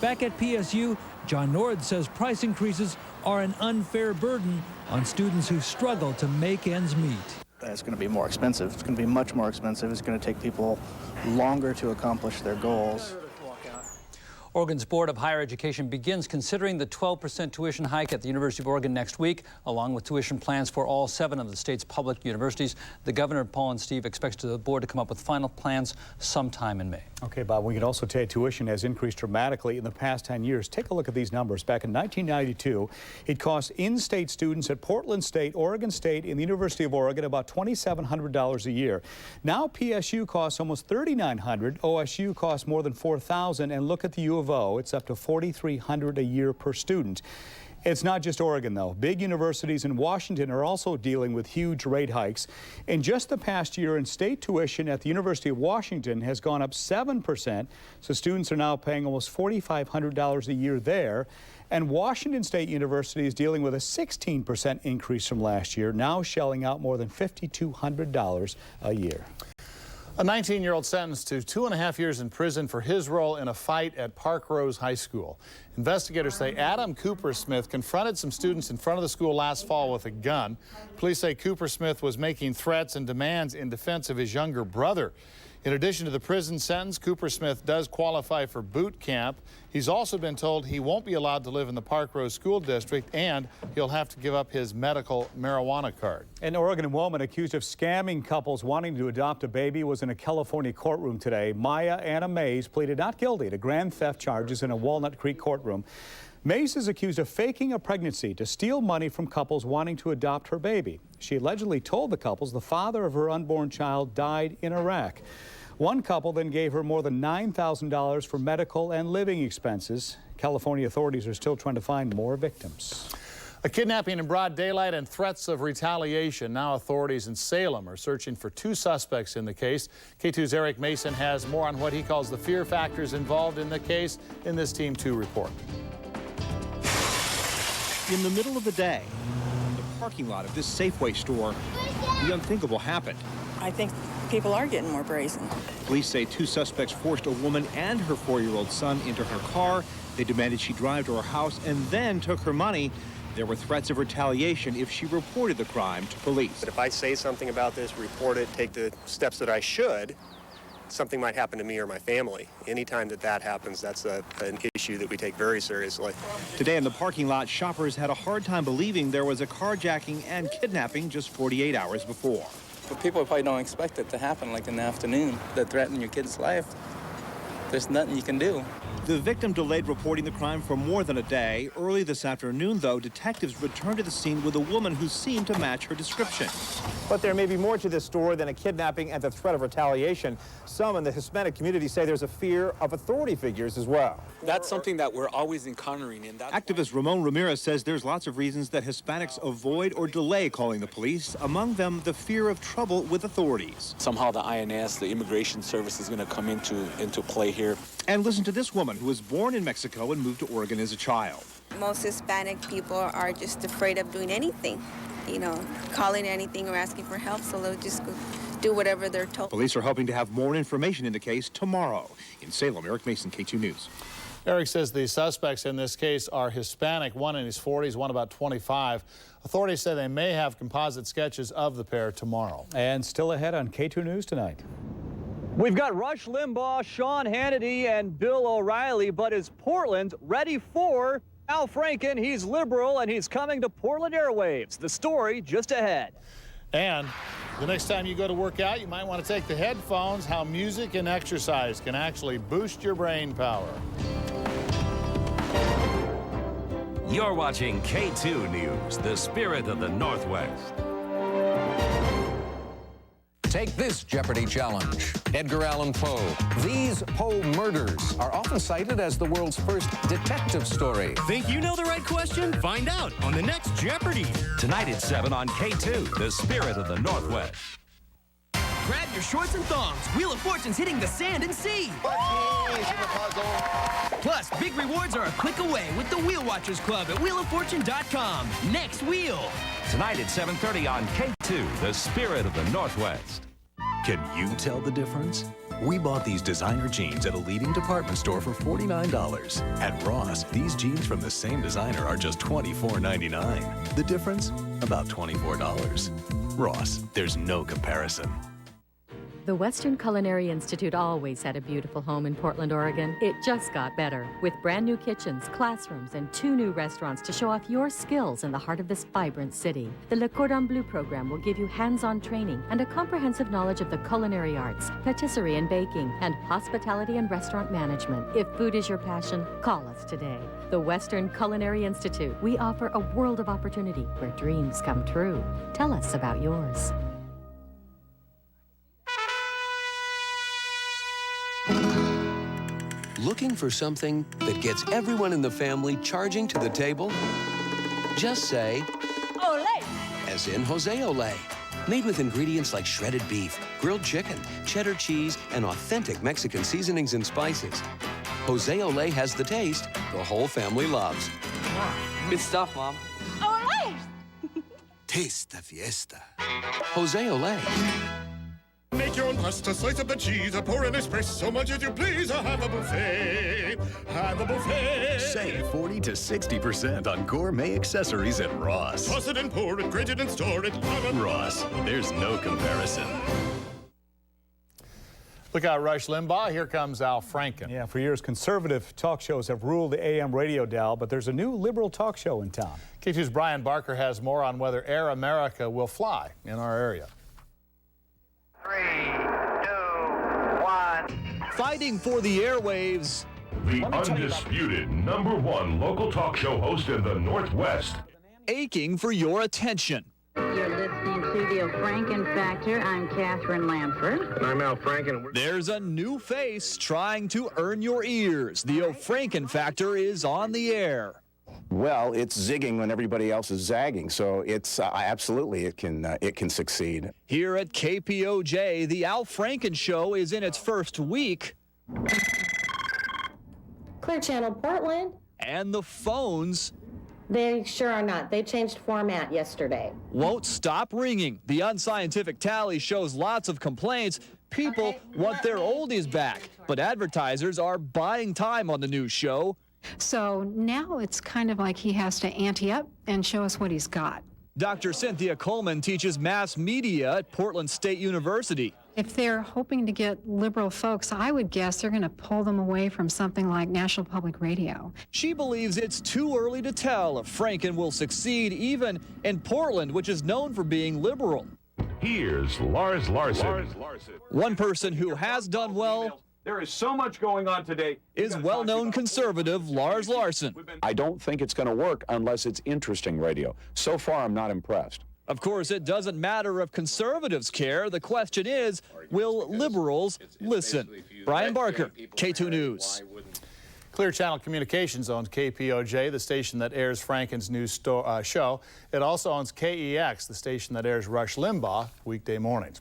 Back at PSU, John Nord says price increases are an unfair burden on students who struggle to make ends meet. It's going to be more expensive. It's going to be much more expensive. It's going to take people longer to accomplish their goals. Oregon's Board of Higher Education begins considering the 12% tuition hike at the University of Oregon next week, along with tuition plans for all 7 of the state's public universities. The governor, Paul and Steve, expects the board to come up with final plans sometime in May. Okay, Bob, we can also tell you tuition has increased dramatically in the past 10 years. Take a look at these numbers. Back in 1992, it cost in-state students at Portland State, Oregon State, and the University of Oregon about $2,700 a year. Now PSU costs almost $3,900. OSU costs more than $4,000. And look at the U of O. It's up to $4,300 a year per student. It's not just Oregon, though. Big universities in Washington are also dealing with huge rate hikes. In just the past year, in-state tuition at the University of Washington has gone up 7%, so students are now paying almost $4,500 a year there. And Washington State University is dealing with a 16% increase from last year, now shelling out more than $5,200 a year. A 19-year-old sentenced to 2.5 years in prison for his role in a fight at Park Rose High School. Investigators say Adam Coopersmith confronted some students in front of the school last fall with a gun. Police say Coopersmith was making threats and demands in defense of his younger brother. In addition to the prison sentence, Coopersmith does qualify for boot camp. He's also been told he won't be allowed to live in the Park Rose School District, and he'll have to give up his medical marijuana card. An Oregon woman accused of scamming couples wanting to adopt a baby was in a California courtroom today. Maya Anna Mays pleaded not guilty to grand theft charges in a Walnut Creek courtroom. Mays is accused of faking a pregnancy to steal money from couples wanting to adopt her baby. She allegedly told the couples the father of her unborn child died in Iraq. One couple then gave her more than $9,000 for medical and living expenses. California authorities are still trying to find more victims. A kidnapping in broad daylight and threats of retaliation. Now authorities in Salem are searching for 2 suspects in the case. KATU's Eric Mason has more on what he calls the fear factors involved in the case in this Team 2 report. In the middle of the day, in the parking lot of this Safeway store, the unthinkable happened. I think people are getting more brazen. Police say 2 suspects forced a woman and her 4-year-old son into her car. They demanded she drive to her house and then took her money. There were threats of retaliation if she reported the crime to police. But if I say something about this, report it, take the steps that I should, something might happen to me or my family. Anytime that happens, that's an issue that we take very seriously. Today in the parking lot, shoppers had a hard time believing there was a carjacking and kidnapping just 48 hours before. But people probably don't expect it to happen like in the afternoon, that threaten your kid's life. There's nothing you can do. The victim delayed reporting the crime for more than a day. Early this afternoon, though, detectives returned to the scene with a woman who seemed to match her description. But there may be more to this story than a kidnapping and the threat of retaliation. Some in the Hispanic community say there's a fear of authority figures as well. That's something that we're always encountering. Activist Ramon Ramirez says there's lots of reasons that Hispanics avoid or delay calling the police. Among them, the fear of trouble with authorities. Somehow the INS, the Immigration Service, is going to come into play here. And listen to this woman who was born in Mexico and moved to Oregon as a child. Most Hispanic people are just afraid of doing anything, you know, calling anything or asking for help, so they'll just go do whatever they're told. Police are hoping to have more information in the case tomorrow. In Salem, Eric Mason, KATU News. Eric says the suspects in this case are Hispanic, one in his 40s, one about 25. Authorities say they may have composite sketches of the pair tomorrow. And still ahead on KATU News tonight. We've got Rush Limbaugh, Sean Hannity, and Bill O'Reilly, but is Portland ready for Al Franken? He's liberal, and he's coming to Portland airwaves. The story just ahead. And the next time you go to work out, you might want to take the headphones, how music and exercise can actually boost your brain power. You're watching K2 News, the spirit of the Northwest. Take this Jeopardy challenge. Edgar Allan Poe. These Poe murders are often cited as the world's first detective story. Think you know the right question? Find out on the next Jeopardy! Tonight at 7 on K2, the spirit of the Northwest. Grab your shorts and thongs. Wheel of Fortune's hitting the sand and sea. Plus, big rewards are a click away with the Wheel Watchers Club at wheeloffortune.com. Next wheel. Tonight at 7:30 on K2, the spirit of the Northwest. Can you tell the difference? We bought these designer jeans at a leading department store for $49. At Ross, these jeans from the same designer are just $24.99. The difference? About $24. Ross, there's no comparison. The Western Culinary Institute always had a beautiful home in Portland, Oregon. It just got better, with brand new kitchens, classrooms, and 2 new restaurants to show off your skills in the heart of this vibrant city. The Le Cordon Bleu program will give you hands-on training and a comprehensive knowledge of the culinary arts, patisserie and baking, and hospitality and restaurant management. If food is your passion, call us today. The Western Culinary Institute. We offer a world of opportunity where dreams come true. Tell us about yours. Looking for something that gets everyone in the family charging to the table? Just say, Olé! As in Jose Olé. Made with ingredients like shredded beef, grilled chicken, cheddar cheese, and authentic Mexican seasonings and spices. Jose Olé has the taste the whole family loves. Good stuff, Mom. Olé! Taste the fiesta. Jose Olé. Make your own pasta, slice up the cheese, pour an espresso, much as you please, or have a buffet. Have a buffet. Save 40 to 60% on gourmet accessories at Ross. Toss it and pour it, grate it and store it. Ross, there's no comparison. Look out, Rush Limbaugh. Here comes Al Franken. Yeah, for years, conservative talk shows have ruled the AM radio dial, but there's a new liberal talk show in town. K2's Brian Barker has more on whether Air America will fly in our area. 3, 2, 1. Fighting for the airwaves. The undisputed #1 local talk show host in the Northwest. Aching for your attention. You're listening to the O'Franken Factor. I'm Catherine Lamford. And I'm Al Franken. There's a new face trying to earn your ears. The O'Franken Factor is on the air. Well, it's zigging when everybody else is zagging, so it's absolutely it can succeed. Here at KPOJ, the Al Franken Show is in its first week. Clear Channel Portland. And the phones. They sure are not. They changed format yesterday. Won't stop ringing. The unscientific tally shows lots of complaints. People want their oldies back, but advertisers are buying time on the new show. So now it's kind of like he has to ante up and show us what he's got. Dr. Cynthia Coleman teaches mass media at Portland State University. If they're hoping to get liberal folks, I would guess they're going to pull them away from something like National Public Radio. She believes it's too early to tell if Franken will succeed even in Portland, which is known for being liberal. Here's Lars Larson. One person who has done well. There is so much going on today. Is well-known conservative Lars Larson. I don't think it's going to work unless it's interesting radio. So far, I'm not impressed. Of course, it doesn't matter if conservatives care. The question is, will liberals listen? Brian Barker, K2 News. Clear Channel Communications owns KPOJ, the station that airs Franken's new show. It also owns KEX, the station that airs Rush Limbaugh weekday mornings.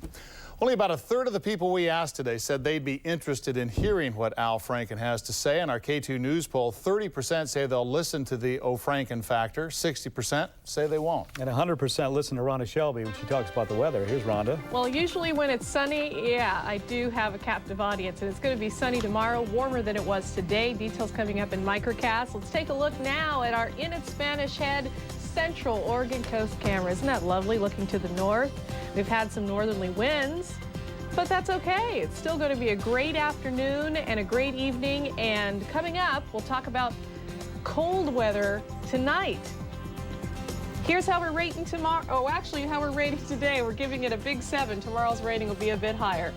Only about a third of the people we asked today said they'd be interested in hearing what Al Franken has to say. In our K2 News poll, 30% say they'll listen to the O'Franken Factor, 60% say they won't. And 100% listen to Rhonda Shelby when she talks about the weather. Here's Rhonda. Well, usually when it's sunny, yeah, I do have a captive audience, and it's going to be sunny tomorrow, warmer than it was today. Details coming up in Microcast. Let's take a look now at our In at Spanish Head Central Oregon coast camera. Isn't that lovely looking to the north? We've had some northerly winds. But that's okay. It's still going to be a great afternoon and a great evening. And coming up, we'll talk about cold weather tonight. Here's how we're rating tomorrow. Oh, actually, how we're rating today. We're giving it a big 7. Tomorrow's rating will be a bit higher.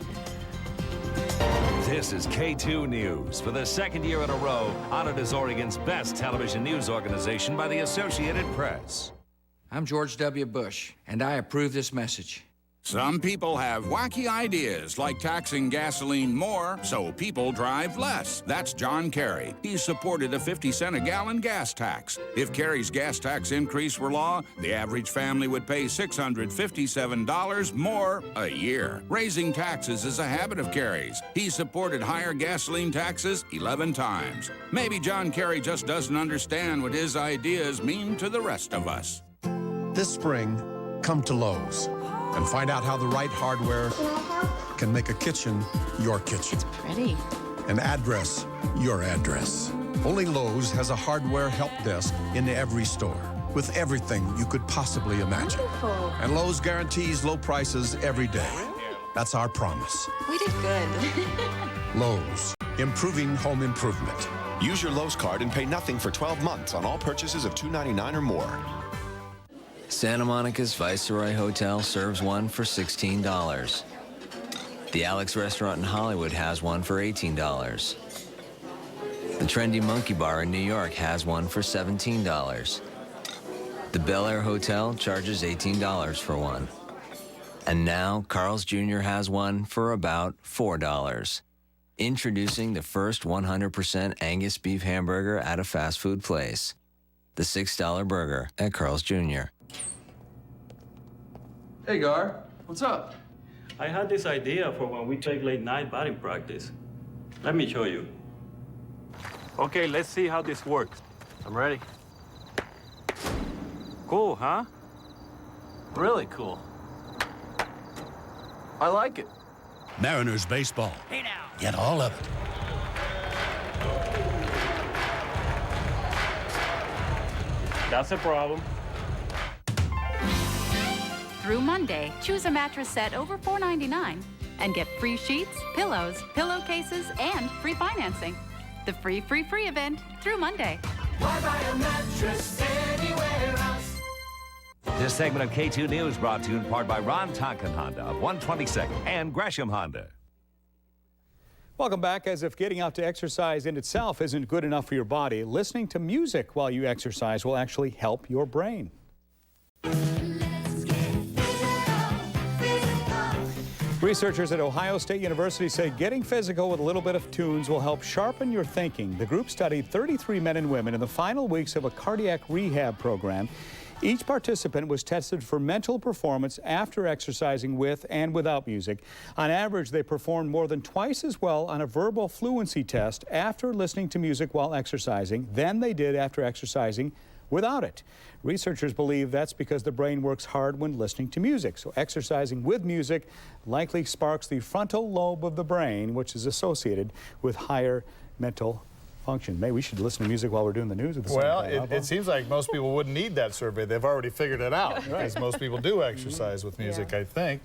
This is KATU News. For the second year in a row, honored as Oregon's best television news organization by the Associated Press. I'm George W. Bush, and I approve this message. Some people have wacky ideas, like taxing gasoline more so people drive less. That's John Kerry. He's supported a 50-cent a gallon gas tax. If Kerry's gas tax increase were law, the average family would pay $657 more a year. Raising taxes is a habit of Kerry's. He's supported higher gasoline taxes 11 times. Maybe John Kerry just doesn't understand what his ideas mean to the rest of us. This spring, come to Lowe's and find out how the right hardware can make a kitchen your kitchen. It's pretty. An address your address. Only Lowe's has a hardware help desk in every store with everything you could possibly imagine. Wonderful. And Lowe's guarantees low prices every day. That's our promise. We did good. Lowe's, improving home improvement. Use your Lowe's card and pay nothing for 12 months on all purchases of $2.99 or more. Santa Monica's Viceroy Hotel serves one for $16. The Alex Restaurant in Hollywood has one for $18. The trendy Monkey Bar in New York has one for $17. The Bel Air Hotel charges $18 for one. And now Carl's Jr. has one for about $4. Introducing the first 100% Angus beef hamburger at a fast food place. The $6 burger at Carl's Jr. Hey, Gar, what's up? I had this idea for when we take late night batting practice. Let me show you. Okay, let's see how this works. I'm ready. Cool, huh? Really cool. I like it. Mariners baseball. Hey now. Get all of it. That's a problem. Through Monday, choose a mattress set over $4.99 and get free sheets, pillows, pillowcases, and free financing. The free event through Monday. Why buy a mattress anywhere else? This segment of KATU News brought to you in part by Ron Tonkin Honda of 122nd and Gresham Honda. Welcome back. As if getting out to exercise in itself isn't good enough for your body, listening to music while you exercise will actually help your brain. Researchers at Ohio State University say getting physical with a little bit of tunes will help sharpen your thinking. The group studied 33 men and women in the final weeks of a cardiac rehab program. Each participant was tested for mental performance after exercising with and without music. On average, they performed more than twice as well on a verbal fluency test after listening to music while exercising than they did after exercising without it. Researchers believe that's because the brain works hard when listening to music. So exercising with music likely sparks the frontal lobe of the brain, which is associated with higher mental function. Maybe we should listen to music while we're doing the news at the same time. Well, it seems like most people wouldn't need that survey. They've already figured it out because most people do exercise with music, I think.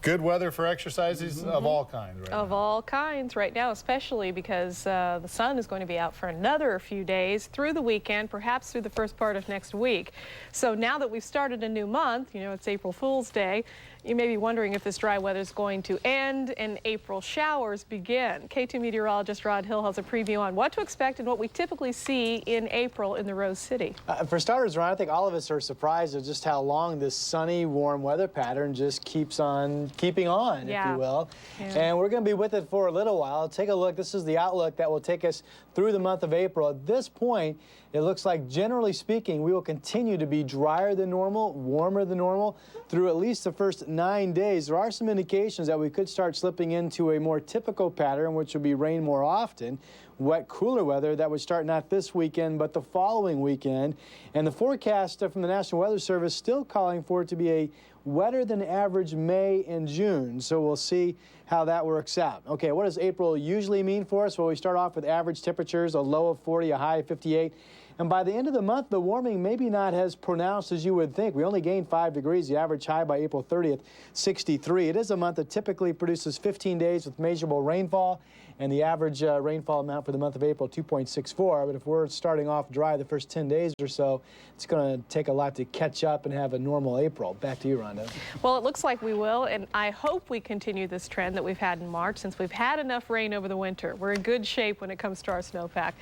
Good weather for exercises of all kinds right Of all kinds right now, especially because the sun is going to be out for another few days through the weekend, perhaps through the first part of next week. So now that we've started a new month, you know, it's April Fool's Day, you may be wondering if this dry weather is going to end and April showers begin. KATU meteorologist Rod Hill has a preview on what to expect and what we typically see in April in the Rose City. For starters, Ron, I think all of us are surprised at just how long this sunny, warm weather pattern just keeps on keeping on, if you will. And we're going to be with it for a little while. Take a look. This is the outlook that will take us through the month of April. At this point, it looks like, generally speaking, we will continue to be drier than normal, warmer than normal through at least the first 9 days. There are some indications that we could start slipping into a more typical pattern, which will be rain more often. Wet, cooler weather that would start not this weekend, but the following weekend. And the forecast from the National Weather Service still calling for it to be a wetter than average May and June. So we'll see how that works out. Okay, what does April usually mean for us? Well, we start off with average temperatures, a low of 40, a high of 58. And by the end of the month, the warming maybe not as pronounced as you would think. We only gained 5 degrees, the average high by April 30th, 63. It is a month that typically produces 15 days with measurable rainfall, and the average rainfall amount for the month of April, 2.64. But if we're starting off dry the first 10 days or so, it's going to take a lot to catch up and have a normal April. Back to you, Rhonda. Well, it looks like we will, and I hope we continue this trend that we've had in March since we've had enough rain over the winter. We're in good shape when it comes to our snowpack.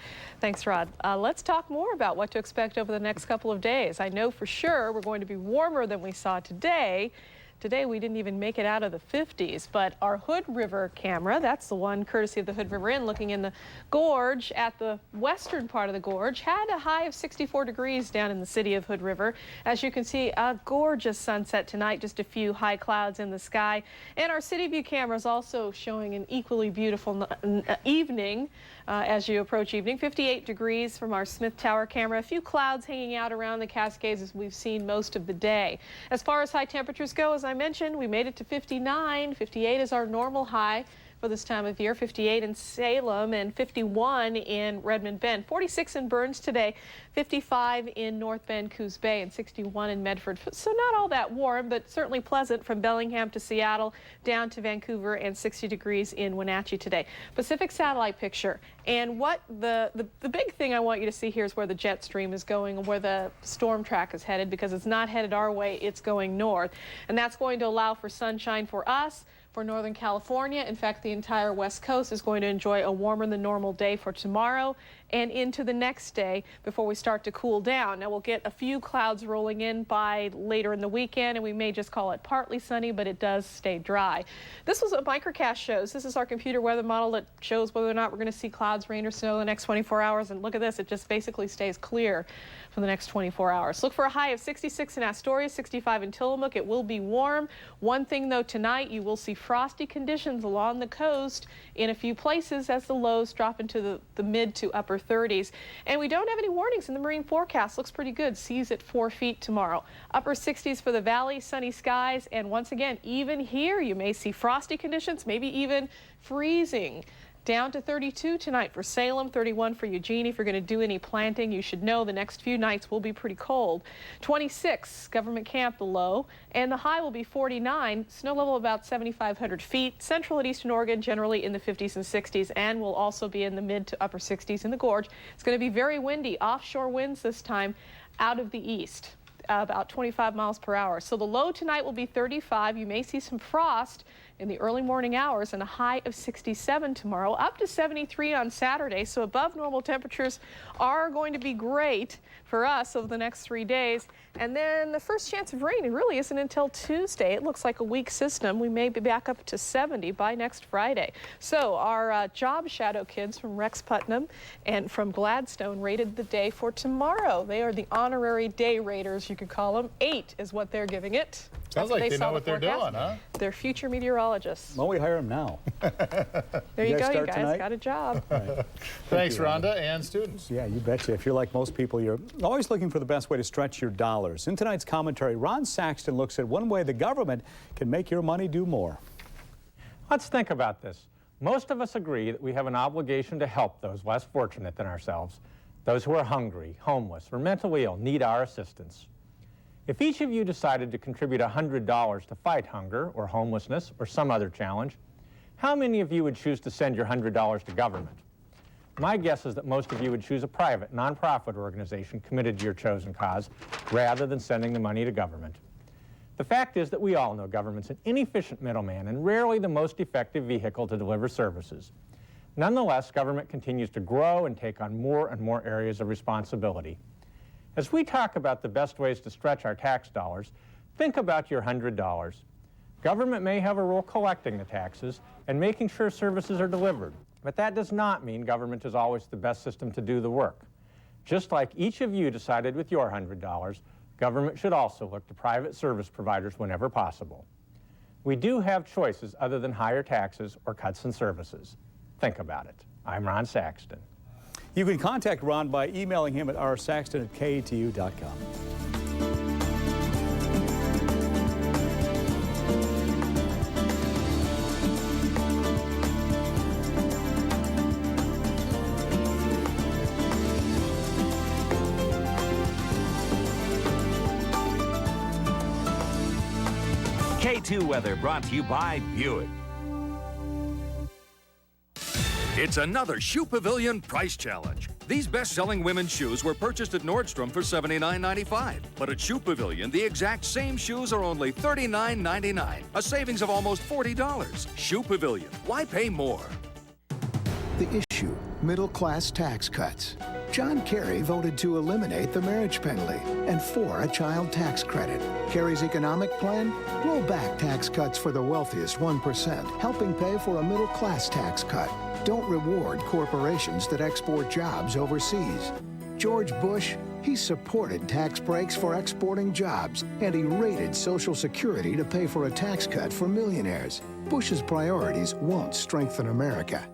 Thanks, Rod. Let's talk more about what to expect over the next couple of days. I know for sure we're going to be warmer than we saw today. Today, we didn't even make it out of the 50s, but our Hood River camera, that's the one courtesy of the Hood River Inn, looking in the gorge at the western part of the gorge, had a high of 64 degrees down in the city of Hood River. As you can see, a gorgeous sunset tonight, just a few high clouds in the sky. And our City View camera is also showing an equally beautiful evening as you approach evening. 58 degrees from our Smith Tower camera. A few clouds hanging out around the Cascades as we've seen most of the day. As far as high temperatures go, as I mentioned, we made it to 59. 58 is our normal high for this time of year. 58 in Salem and 51 in Redmond Bend. 46 in Burns today, 55 in North Bend, Coos Bay, and 61 in Medford. So not all that warm, but certainly pleasant from Bellingham to Seattle down to Vancouver, and 60 degrees in Wenatchee today. Pacific satellite picture. And what the big thing I want you to see here is where the jet stream is going and where the storm track is headed, because it's not headed our way, it's going north. And that's going to allow for sunshine for us, for Northern California. In fact, the entire West Coast is going to enjoy a warmer than normal day for tomorrow and into the next day before we start to cool down. Now, we'll get a few clouds rolling in by later in the weekend, and we may just call it partly sunny, but it does stay dry. This was what Microcast shows. This is our computer weather model that shows whether or not we're going to see clouds, rain, or snow in the next 24 hours. And look at this. It just basically stays clear for the next 24 hours. Look for a high of 66 in Astoria, 65 in Tillamook. It will be warm. One thing, though, tonight you will see frosty conditions along the coast in a few places as the lows drop into the mid to upper 30s. And we don't have any warnings in the marine forecast. Looks pretty good. Seas at 4 feet tomorrow. Upper 60s for the valley, sunny skies. And once again, even here you may see frosty conditions, maybe even freezing. Down to 32 tonight for Salem, 31 for Eugene. If you're going to do any planting, you should know the next few nights will be pretty cold. 26, Government Camp, the low, and the high will be 49. Snow level about 7,500 feet. Central and eastern Oregon generally in the 50s and 60s, and will also be in the mid to upper 60s in the gorge. It's going to be very windy. Offshore winds this time out of the east, about 25 miles per hour. So the low tonight will be 35. You may see some frost in the early morning hours, and a high of 67 tomorrow, up to 73 on Saturday. So above normal temperatures are going to be great for us over the next 3 days. And then the first chance of rain, it really isn't until Tuesday. It looks like a weak system. We may be back up to 70 by next Friday. So our job shadow kids from Rex Putnam and from Gladstone rated the day for tomorrow. They are the honorary day raters, you could call them. 8 is what they're giving it. Sounds like they know what they're doing, huh? They're future meteorologists. Well, we hire them now. There you go, you guys got a job. Right. Thanks, Rhonda, and students. Yeah, you betcha. If you're like most people, you're always looking for the best way to stretch your dollars. In tonight's commentary, Ron Saxton looks at one way the government can make your money do more. Let's think about this. Most of us agree that we have an obligation to help those less fortunate than ourselves, those who are hungry, homeless, or mentally ill, need our assistance. If each of you decided to contribute $100 to fight hunger or homelessness or some other challenge, how many of you would choose to send your $100 to government? My guess is that most of you would choose a private, nonprofit organization committed to your chosen cause rather than sending the money to government. The fact is that we all know government's an inefficient middleman and rarely the most effective vehicle to deliver services. Nonetheless, government continues to grow and take on more and more areas of responsibility. As we talk about the best ways to stretch our tax dollars, think about your $100. Government may have a role collecting the taxes and making sure services are delivered, but that does not mean government is always the best system to do the work. Just like each of you decided with your $100, government should also look to private service providers whenever possible. We do have choices other than higher taxes or cuts in services. Think about it. I'm Ron Saxton. You can contact Ron by emailing him at rsaxton@katu.com. K2 weather brought to you by Buick. It's another Shoe Pavilion price challenge. These best-selling women's shoes were purchased at Nordstrom for $79.95. But at Shoe Pavilion, the exact same shoes are only $39.99, a savings of almost $40. Shoe Pavilion, why pay more? The issue, middle-class tax cuts. John Kerry voted to eliminate the marriage penalty and for a child tax credit. Kerry's economic plan? Roll back tax cuts for the wealthiest 1%, helping pay for a middle-class tax cut. Don't reward corporations that export jobs overseas. George Bush, he supported tax breaks for exporting jobs, and he raided Social Security to pay for a tax cut for millionaires. Bush's priorities won't strengthen America.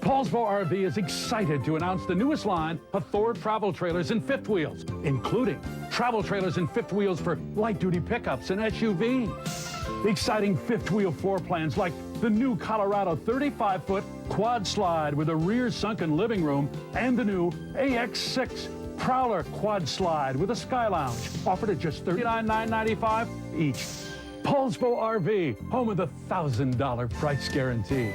Paulsbo RV is excited to announce the newest line of Thor travel trailers and fifth wheels, including travel trailers and fifth wheels for light-duty pickups and SUVs. Exciting fifth-wheel floor plans like the new Colorado 35-foot quad slide with a rear sunken living room and the new AX6 Prowler quad slide with a sky lounge, offered at just $39,995 each. Paulsbo RV, home of the $1,000 price guarantee.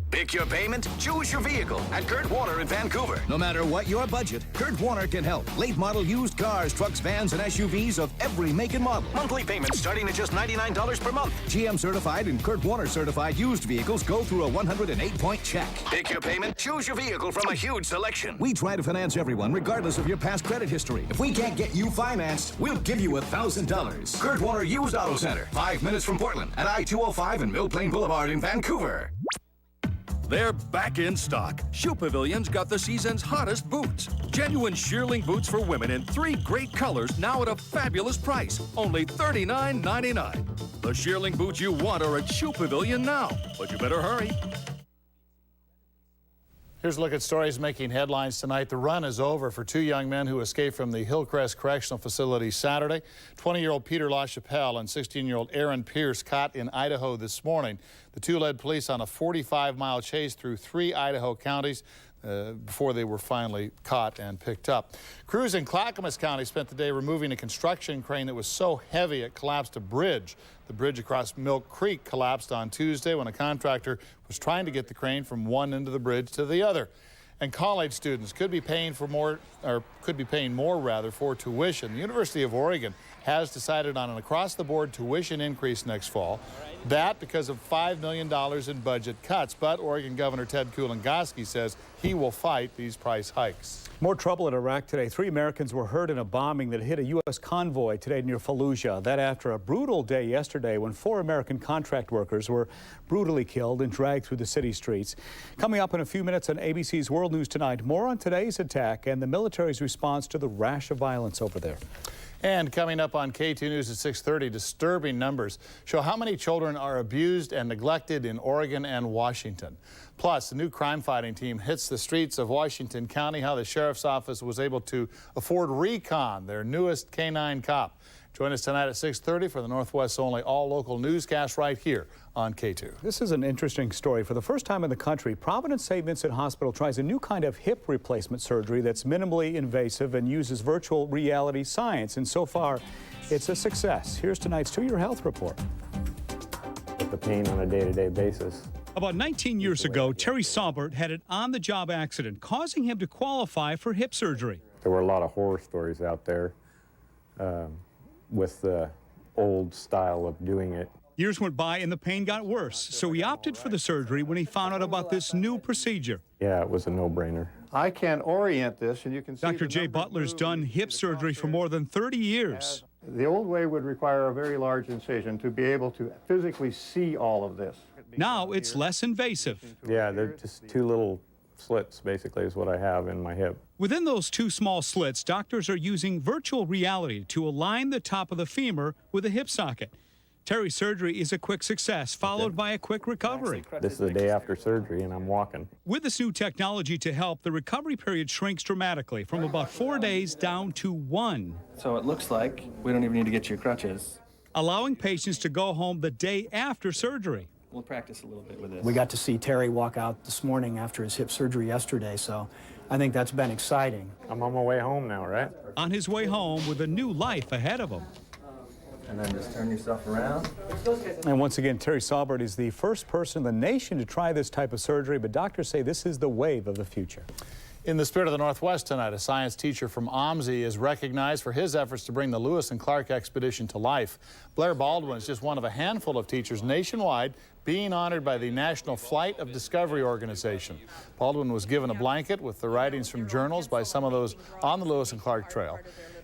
Pick your payment, choose your vehicle at Kurt Warner in Vancouver. No matter what your budget, Kurt Warner can help. Late model used cars, trucks, vans, and SUVs of every make and model. Monthly payments starting at just $99 per month. GM certified and Kurt Warner certified used vehicles go through a 108-point check. Pick your payment, choose your vehicle from a huge selection. We try to finance everyone regardless of your past credit history. If we can't get you financed, we'll give you $1,000. Kurt Warner Used Auto Center, 5 minutes from Portland at I-205 and Mill Plain Boulevard in Vancouver. They're back in stock. Shoe Pavilion's got the season's hottest boots. Genuine shearling boots for women in 3 great colors, now at a fabulous price, only $39.99. The shearling boots you want are at Shoe Pavilion now, but you better hurry. Here's a look at stories making headlines tonight. The run is over for 2 young men who escaped from the Hillcrest Correctional Facility Saturday. 20-year-old Peter LaChapelle and 16-year-old Aaron Pierce caught in Idaho this morning. The 2 led police on a 45-mile chase through 3 Idaho counties before they were finally caught and picked up. Crews in Clackamas County spent the day removing a construction crane that was so heavy it collapsed a bridge. The bridge across Milk Creek collapsed on Tuesday when a contractor was trying to get the crane from one end of the bridge to the other. And college students could be paying more for tuition. The University of Oregon has decided on an across-the-board tuition increase next fall. That because of $5 million in budget cuts. But Oregon Governor Ted Kulongoski says he will fight these price hikes. More trouble in Iraq today. 3 Americans were hurt in a bombing that hit a U.S. convoy today near Fallujah. That after a brutal day yesterday when 4 American contract workers were brutally killed and dragged through the city streets. Coming up in a few minutes on ABC's World News Tonight, more on today's attack and the military's response to the rash of violence over there. And coming up on KATU News at 6:30, disturbing numbers show how many children are abused and neglected in Oregon and Washington. Plus, the new crime-fighting team hits the streets of Washington County, how the sheriff's office was able to afford Recon, their newest canine cop. Join us tonight at 6:30 for the Northwest's only all-local newscast right here on KATU. This is an interesting story. For the first time in the country, Providence St. Vincent Hospital tries a new kind of hip replacement surgery that's minimally invasive and uses virtual reality science. And so far, it's a success. Here's tonight's To Your Health report. With the pain on a day-to-day basis. About 19 years ago, Terry Saubert had an on-the-job accident, causing him to qualify for hip surgery. There were a lot of horror stories out there with the old style of doing it. Years went by and the pain got worse, so he opted for the surgery when he found out about this new procedure. Yeah, it was a no-brainer. I can orient this, and you can see Dr. Jay Butler's done hip surgery for more than 30 years. The old way would require a very large incision to be able to physically see all of this. Now it's less invasive. Yeah, they're just 2 little slits, basically, is what I have in my hip. Within those 2 small slits, doctors are using virtual reality to align the top of the femur with a hip socket. Terry's surgery is a quick success, followed by a quick recovery. This is the day after surgery, and I'm walking. With this new technology to help, the recovery period shrinks dramatically from about 4 days down to 1. So it looks like we don't even need to get your crutches. Allowing patients to go home the day after surgery. We'll practice a little bit with this. We got to see Terry walk out this morning after his hip surgery yesterday, so I think that's been exciting. I'm on my way home now, right? On his way home with a new life ahead of him. And then just turn yourself around. And once again, Terry Saubert is the first person in the nation to try this type of surgery, but doctors say this is the wave of the future. In the Spirit of the Northwest tonight, a science teacher from OMSI is recognized for his efforts to bring the Lewis and Clark expedition to life. Blair Baldwin is just one of a handful of teachers nationwide being honored by the National Flight of Discovery Organization. Baldwin was given a blanket with the writings from journals by some of those on the Lewis and Clark Trail.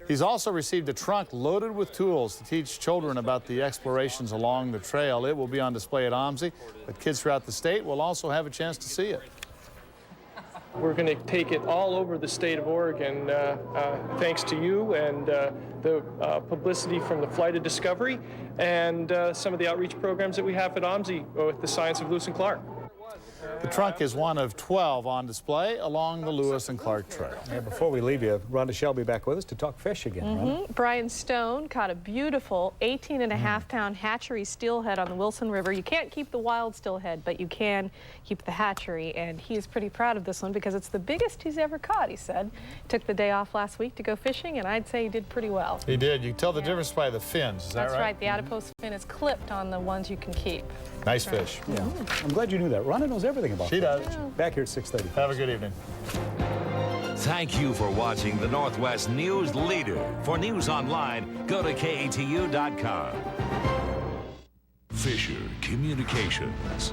He's also received a trunk loaded with tools to teach children about the explorations along the trail. It will be on display at OMSI, but kids throughout the state will also have a chance to see it. We're going to take it all over the state of Oregon, thanks to you and the publicity from the Flight of Discovery and some of the outreach programs that we have at OMSI with the Science of Lewis and Clark. The trunk is one of 12 on display along the Lewis and Clark Trail. Yeah, before we leave you, Rhonda Shell will be back with us to talk fish again. Brian Stone caught a beautiful 18.5-pound hatchery steelhead on the Wilson River. You can't keep the wild steelhead, but you can keep the hatchery, and he is pretty proud of this one because it's the biggest he's ever caught, he said. Took the day off last week to go fishing, and I'd say he did pretty well. He did. You can tell the difference by the fins, is that right? That's right. The adipose fin is clipped on the ones you can keep. Nice fish. Yeah. I'm glad you knew that. Rhonda knows everything about She does. Back here at 6:30. Have a good evening. Thank you for watching the Northwest News Leader. For news online, go to KATU.com. Fisher Communications.